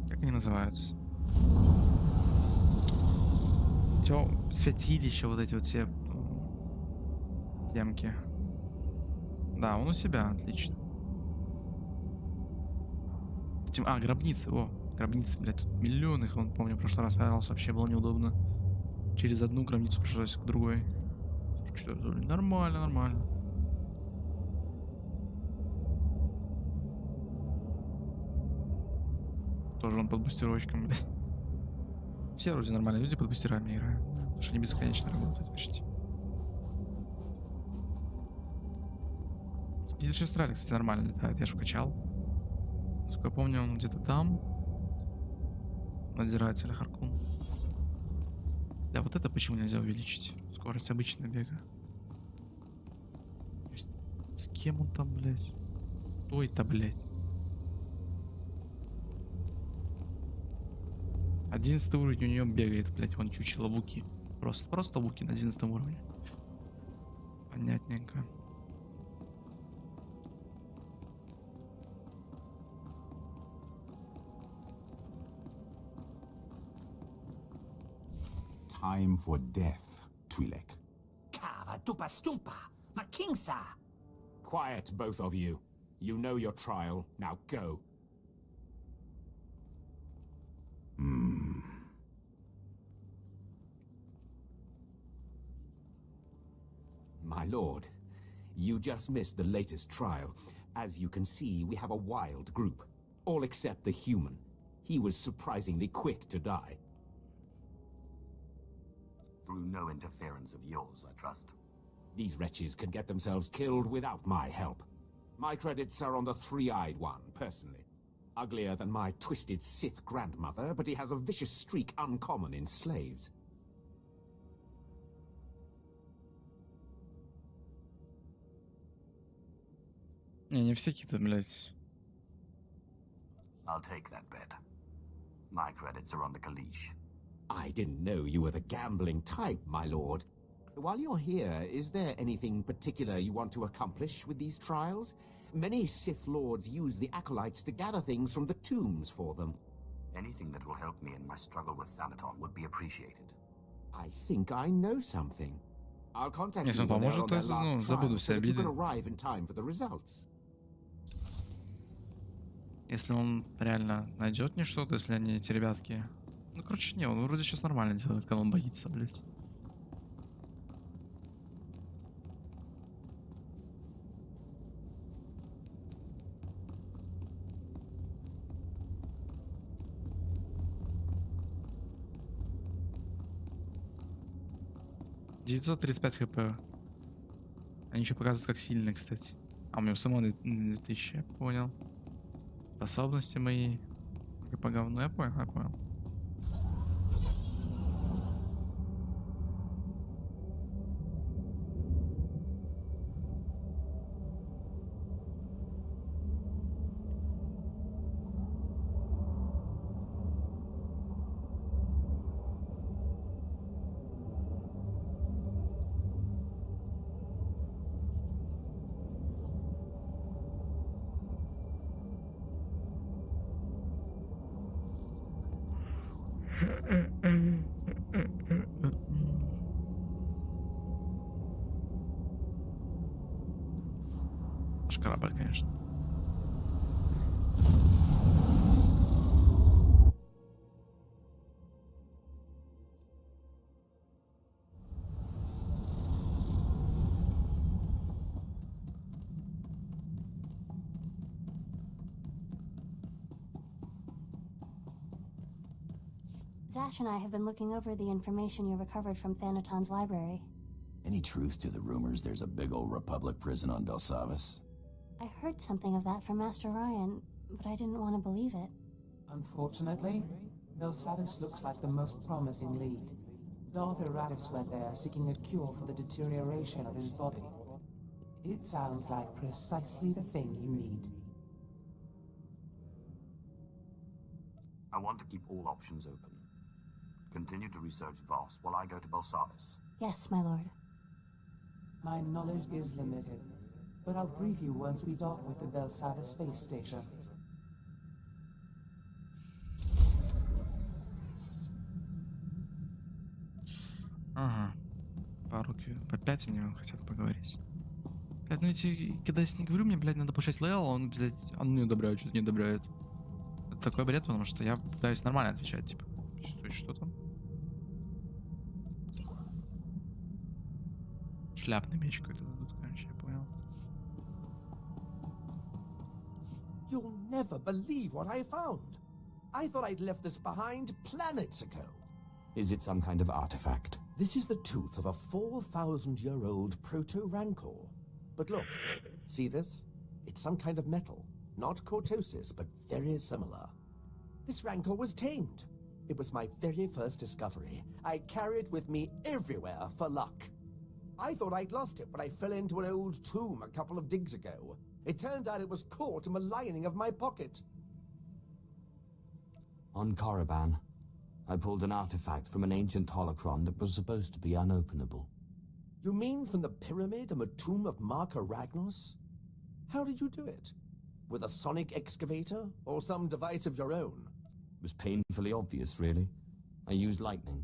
Как они называются? Все, святилища, вот эти вот все темки. Да, он у себя, отлично. Гробницы, гробницы, блядь, тут миллион их, он, помню, в прошлый раз пытался, вообще было неудобно. Через одну гробницу пришлось к другой. Нормально. Тоже он под бустерочком, блядь. Все вроде нормальные люди под бустерами играют. Потому что они бесконечно работают почти. 56 ралли, кстати, нормально летает. Я же вкачал. Насколько я помню, он где-то там. Надзиратель Харкун. Да, вот это почему нельзя увеличить? Скорость обычного бега. С кем он там, блядь? Кто это, блядь? 11 уровень у нее бегает, блядь, вон чучело Вуки. Просто Вуки на 11 уровне. Понятненько. Time for death, Twi'lek. Kava tupa stumpa, makingsa. Quiet, both of you. You know your trial. Now go. My lord, you just missed the latest trial. As you can see, we have a wild group. All except the human. He was surprisingly quick to die. Through no interference of yours, I trust. These wretches can get themselves killed without my help. My credits are on the three-eyed one, personally. Uglier than my twisted Sith grandmother, but he has a vicious streak uncommon in slaves. Не все какие-то, блядь. I'll take that bet. My credits are on the Kalish. I didn't know you were the gambling type, my lord. While you're here, is there anything particular you want to accomplish with these trials? Many Sith Lords use the Acolytes to gather things from the tombs for them. Anything that will help me in my struggle with Thanaton would be appreciated. I think I know something. I'll contact Если you он when they're поможет, on то their я last забуду trial, все so that you обиды. can arrive in time for the results. Если он реально найдет мне что-то, если они эти ребятки... Ну, короче, не, он вроде сейчас нормально делает, когда он боится, блядь. «935 хп». Они еще показывают, как сильные, кстати. А у меня самого 2000, я понял. Способности мои. Как по говну, я понял. Шкараба, конечно. Zash and I have been looking over the information you recovered from Thanaton's library. Any truth to the rumors there's a big old Republic prison on Belsavis? I heard something of that from Master Ryan, but I didn't want to believe it. Unfortunately, Belsavis looks like the most promising lead. Darth Eratus went there seeking a cure for the deterioration of his body. It sounds like precisely the thing you need. I want to keep all options open. Continue to research Voss while I go to Balsavis. Yes, my lord. My knowledge is limited, but I'll brief you once we dock with the Belsavis space station. Ага. По руке, по 5 они хотят поговорить. Блядь, ну эти, когда я с ним говорю, мне, блядь, надо получать левел, он, блядь, он не одобряет, что-то не одобряет. Это такой бред, потому что я пытаюсь нормально отвечать, типа, что там? Шляпный меч какой-то дадут, короче, я понял. You'll never believe what I found. I thought I'd left this behind planets ago. Is it some kind of artifact? This is the tooth of a 4,000-year-old proto-rancor. But look, see this? It's some kind of metal. Not cortosis, but very similar. This rancor was tamed. It was my very first discovery. I carry it with me everywhere for luck. I thought I'd lost it when I fell into an old tomb a couple of digs ago. It turned out it was caught in the lining of my pocket. On Korriban, I pulled an artifact from an ancient holocron that was supposed to be unopenable. You mean from the pyramid and the tomb of Marka Ragnos? How did you do it? With a sonic excavator or some device of your own? It was painfully obvious, really. I used lightning.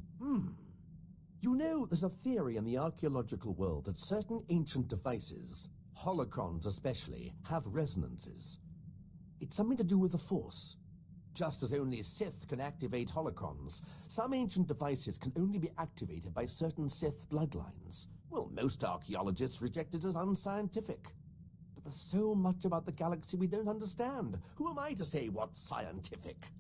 You know, there's a theory in the archaeological world that certain ancient devices, holocrons especially, have resonances. It's something to do with the Force. Just as only Sith can activate holocrons, some ancient devices can only be activated by certain Sith bloodlines. Well, most archaeologists reject it as unscientific. But there's so much about the galaxy we don't understand. Who am I to say what's scientific?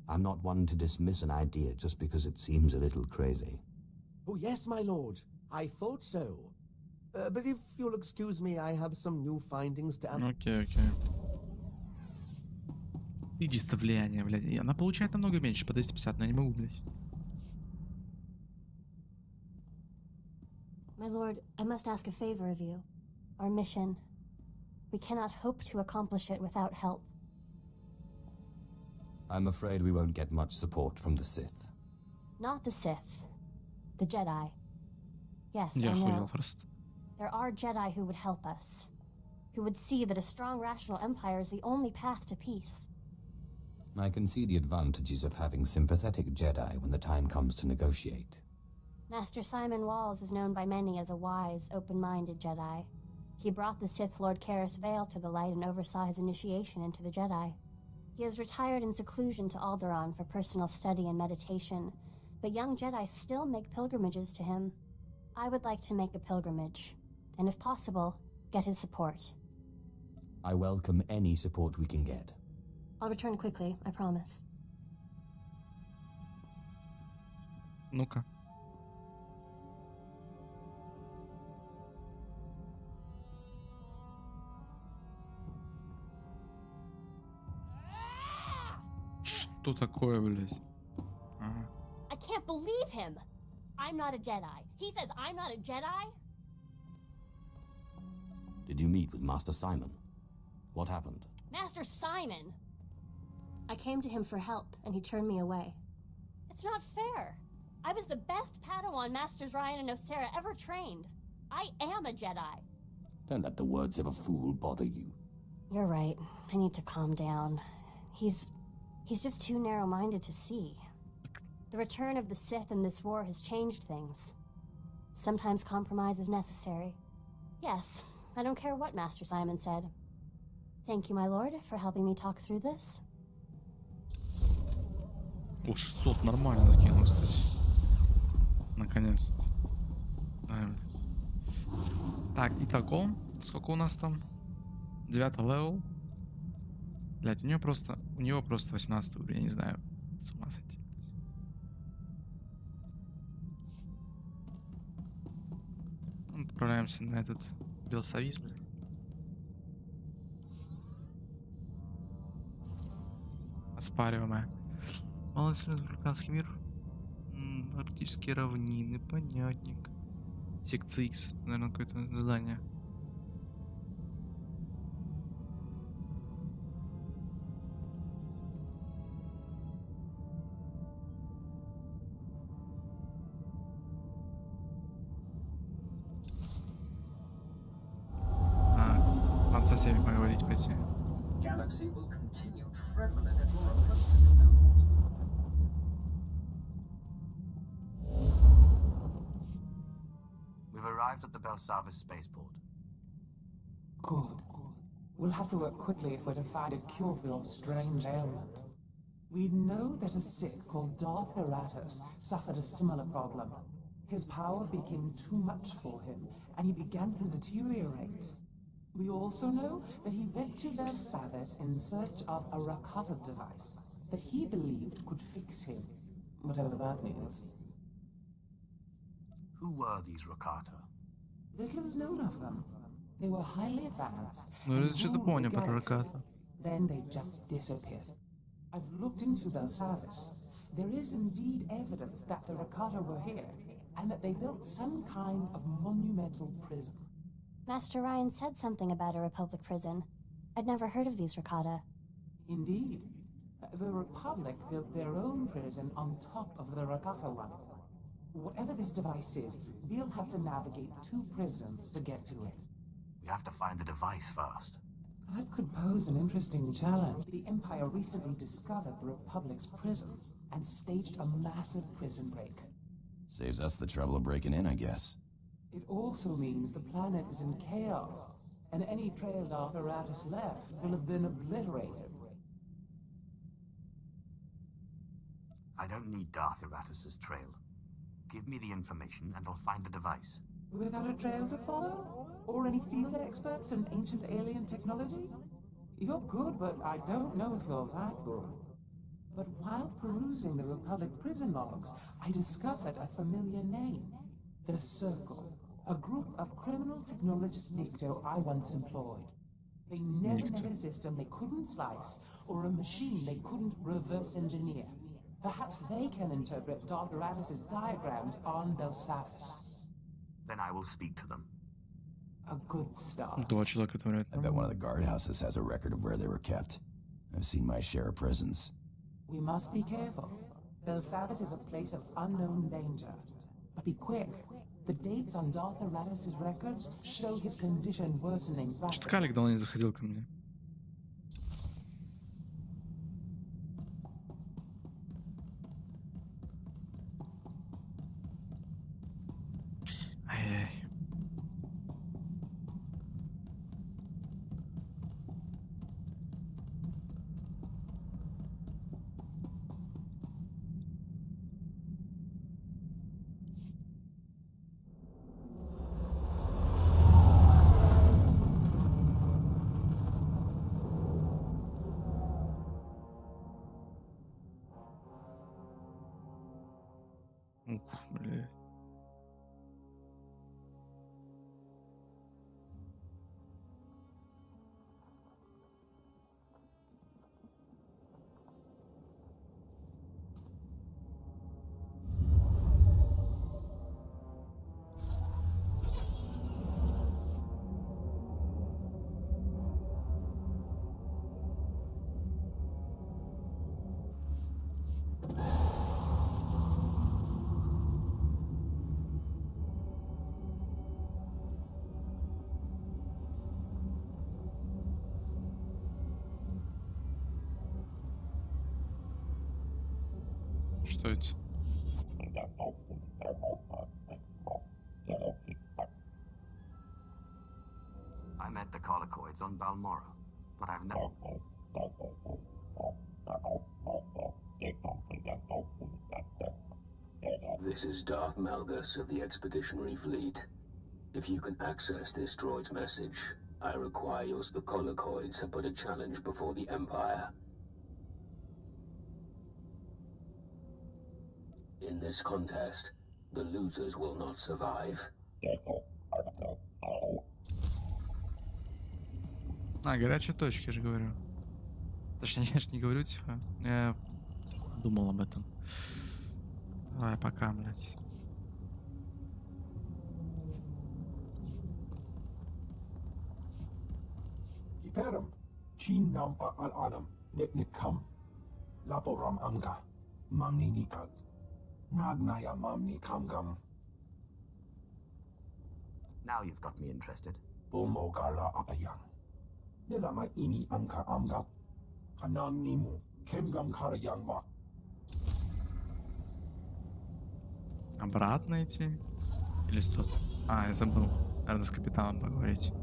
I'm not one to dismiss an idea just because it seems a little crazy. Oh, yes, my lord. I thought so. But if you'll excuse me, I have some new findings to... Окей. Единственное влияние, блядь. И она получает намного меньше, по 250, но я не могу, блядь. My lord, I must ask a favor of you. Our mission. We cannot hope to accomplish it without help. I'm afraid we won't get much support from the Sith. Not the Sith. The Jedi. Yes, Я I know. охуел просто. There are Jedi who would help us. Who would see that a strong rational empire is the only path to peace. I can see the advantages of having sympathetic Jedi when the time comes to negotiate. Master Simon Walls is known by many as a wise, open-minded Jedi. He brought the Sith Lord Karis Vale to the light and oversaw his initiation into the Jedi. He has retired in seclusion to Alderaan for personal study and meditation, but young Jedi still make pilgrimages to him. I would like to make a pilgrimage, and if possible, get his support. I welcome any support we can get. I'll return quickly, I promise. Ну-ка. Что такое, блядь? Ага. I can't believe him! I'm not a Jedi. He says I'm not a Jedi? Did you meet with Master Simon? What happened? Master Simon! I came to him for help, and he turned me away. It's not fair. I was the best Padawan Masters Ryan and Osera ever trained. I am a Jedi. Don't let the words of a fool bother you. You're right. I need to calm down. He's just too narrow-minded to see. The return of the Sith in this war has changed things. Sometimes compromise is necessary. Yes, I don't care what Master Simon said. Thank you, my lord, for helping me talk through this. О, 600 нормально закинул, кстати. Наконец-то. Так, итого, сколько у нас там? 9 левел. Блять, у него просто 18 уровень, я не знаю. С ума сойти. Отправляемся на этот Белсовиз, блядь. Оспариваемая. Малоизвестный вулканский мир. Арктические равнины, понятненько. Секция X, наверное, какое-то задание. всеми поговорить пойти. Galaxy will continue trembling at your approach with no force. We've arrived at the Belsavis spaceport. Good. We'll have to work quickly if we're to find a cure for your strange ailment. We know that a Sith called Darth Heratus suffered a similar problem. His power became too much for him, and he began to deteriorate. We also know that he went to Versailles in search of a Rakata device that he believed could fix him, whatever that means. Who were these Rakata? Little is known of them. They were highly advanced. Ну, and это что-то ruled понял the про galaxy. Раката. Then they just disappeared. I've looked into Versailles. There is indeed evidence that the Rakata were here, and that they built some kind of monumental prison. Master Ryan said something about a Republic prison. I'd never heard of these Rakata. Indeed. The Republic built their own prison on top of the Rakata one. Whatever this device is, we'll have to navigate 2 prisons to get to it. We have to find the device first. That could pose an interesting challenge. The Empire recently discovered the Republic's prison and staged a massive prison break. Saves us the trouble of breaking in, I guess. It also means the planet is in chaos, and any trail Darth Heratus left will have been obliterated. I don't need Darth Heratus' trail. Give me the information and I'll find the device. Without a trail to follow? Or any field experts in ancient alien technology? You're good, but I don't know if you're that good. But while perusing the Republic prison logs, I discovered a familiar name. The Circle, a group of criminal technologists Nicto I once employed. They never met a system they couldn't slice, or a machine they couldn't reverse engineer. Perhaps they can interpret Darth Heratus' diagrams on Belsavis. Then I will speak to them. A good start. Два человека творят. I bet one of the guardhouses has a record of where they were kept. I've seen my share of prisons. We must be careful. Belsavis is a place of unknown danger. But be quick. The dates on Darth Heratus' records show his condition worsening Что-то rapidly. Калик давно не заходил ко мне. Ай-яй. Ух, бля. Что это? I met the Colicoids on Balmora, but I've never... This is Darth Malgus of the Expeditionary Fleet. If you can access this droid's message, I require yours. The Colicoids have put a challenge before the Empire. In this contest, the losers will not survive. А, горячие точки, я же говорю. Точнее, я же не говорю тихо. Я думал об этом. Давай, пока, блядь. Kiperum, Chin Nampa al Adam, Neknikam, Laporam Amga, Mamni Nikad, Nagnaya Mamni Kamgam, Now you've got me interested. Bulmogala Apayang. Nelama ini angka amgap. Hananimu. Kemgam kara yangma. Обратно идти? Или стоп? А, я забыл. Надо с капитаном поговорить.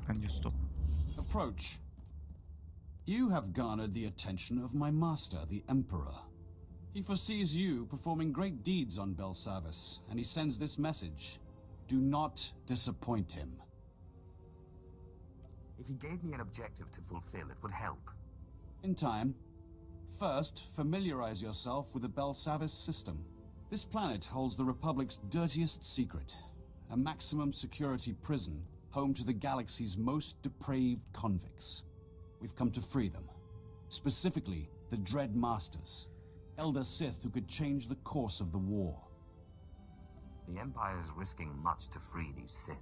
Конец, стоп. Approach. You have garnered the attention of my master, the Emperor. He foresees you performing great deeds on Belsavis, and he sends this message. Do not disappoint him. If he gave me an objective to fulfill, it would help. In time. First, familiarize yourself with the Belsavis system. This planet holds the Republic's dirtiest secret, a maximum security prison home to the galaxy's most depraved convicts. We've come to free them. Specifically, the Dread Masters, Elder Sith who could change the course of the war. The Empire is risking much to free these Sith.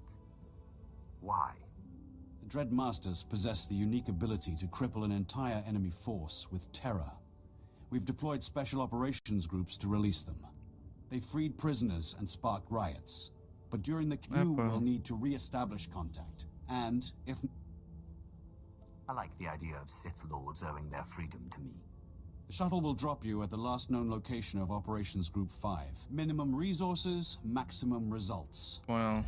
Why? The Dread Masters possess the unique ability to cripple an entire enemy force with terror. We've deployed special operations groups to release them. They freed prisoners and sparked riots. But during the you will need to re-establish contact. And if... I like the idea of Sith Lords owing their freedom to me. The shuttle will drop you at the last known location of Operations Group 5. Minimum resources, maximum results. Понял.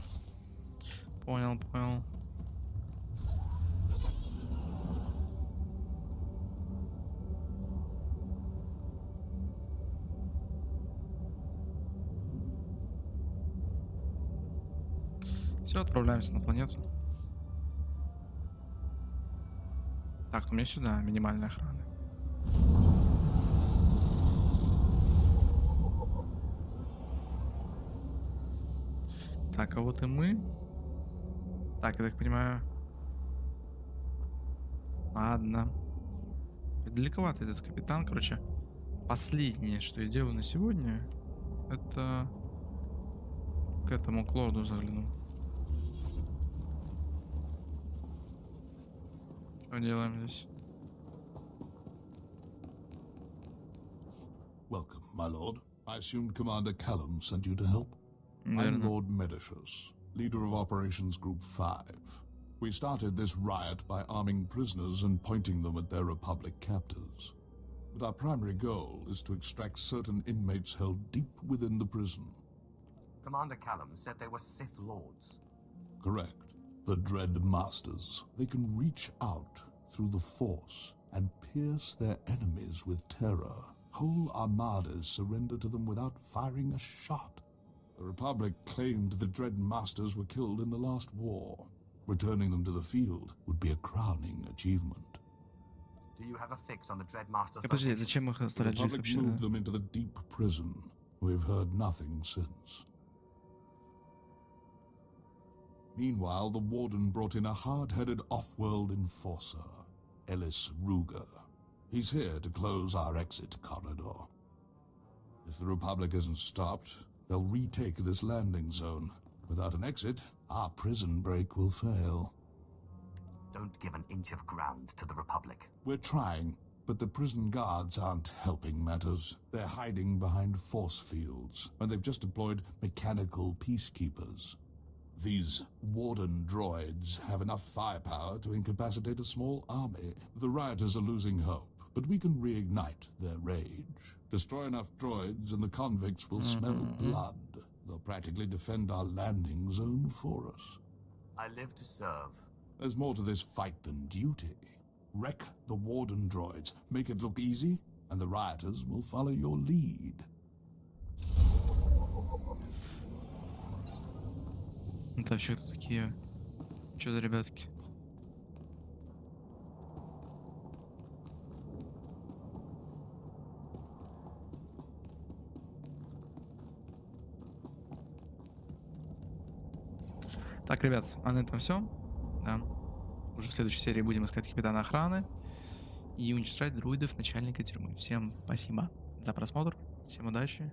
Все, отправляемся на планету. Так, ну мне сюда, минимальная охрана. Так, а вот и мы. Так, я так понимаю. Ладно. Далековато этот капитан, короче. Последнее, что я делаю на сегодня, это к этому лорду загляну. Что делаем здесь? Welcome, my lord. I assumed Commander Callum sent you to help. I'm Lord Medicius, leader of Operations Group 5. We started this riot by arming prisoners and pointing them at their Republic captors. But our primary goal is to extract certain inmates held deep within the prison. Commander Callum said they were Sith Lords. Correct. The Dread Masters. They can reach out through the Force and pierce their enemies with terror. Whole armadas surrender to them without firing a shot. The Republic claimed the Dread Masters were killed in the last war. Returning them to the field would be a crowning achievement. Do you have a fix on the Dread Masters? Подожди, зачем их The оставлять жить Republic вообще? moved them into the deep prison. We've heard nothing since. Meanwhile, the Warden brought in a hard-headed off-world enforcer, Ellis Ruger. He's here to close our exit corridor. If the Republic isn't stopped, they'll retake this landing zone. Without an exit, our prison break will fail. Don't give an inch of ground to the Republic. We're trying, but the prison guards aren't helping matters. They're hiding behind force fields, and they've just deployed mechanical peacekeepers. These Warden droids have enough firepower to incapacitate a small army. The rioters are losing hope, but we can reignite their rage. Destroy enough droids and the convicts will smell blood. They'll practically defend our landing zone for us. I live to serve. There's more to this fight than duty. Wreck the Warden droids, make it look easy, and the rioters will follow your lead. Это вообще кто такие? Что за ребятки? Так, ребят, а на этом все. Да. Уже в следующей серии будем искать капитана охраны и уничтожать друидов начальника тюрьмы. Всем спасибо за просмотр, всем удачи.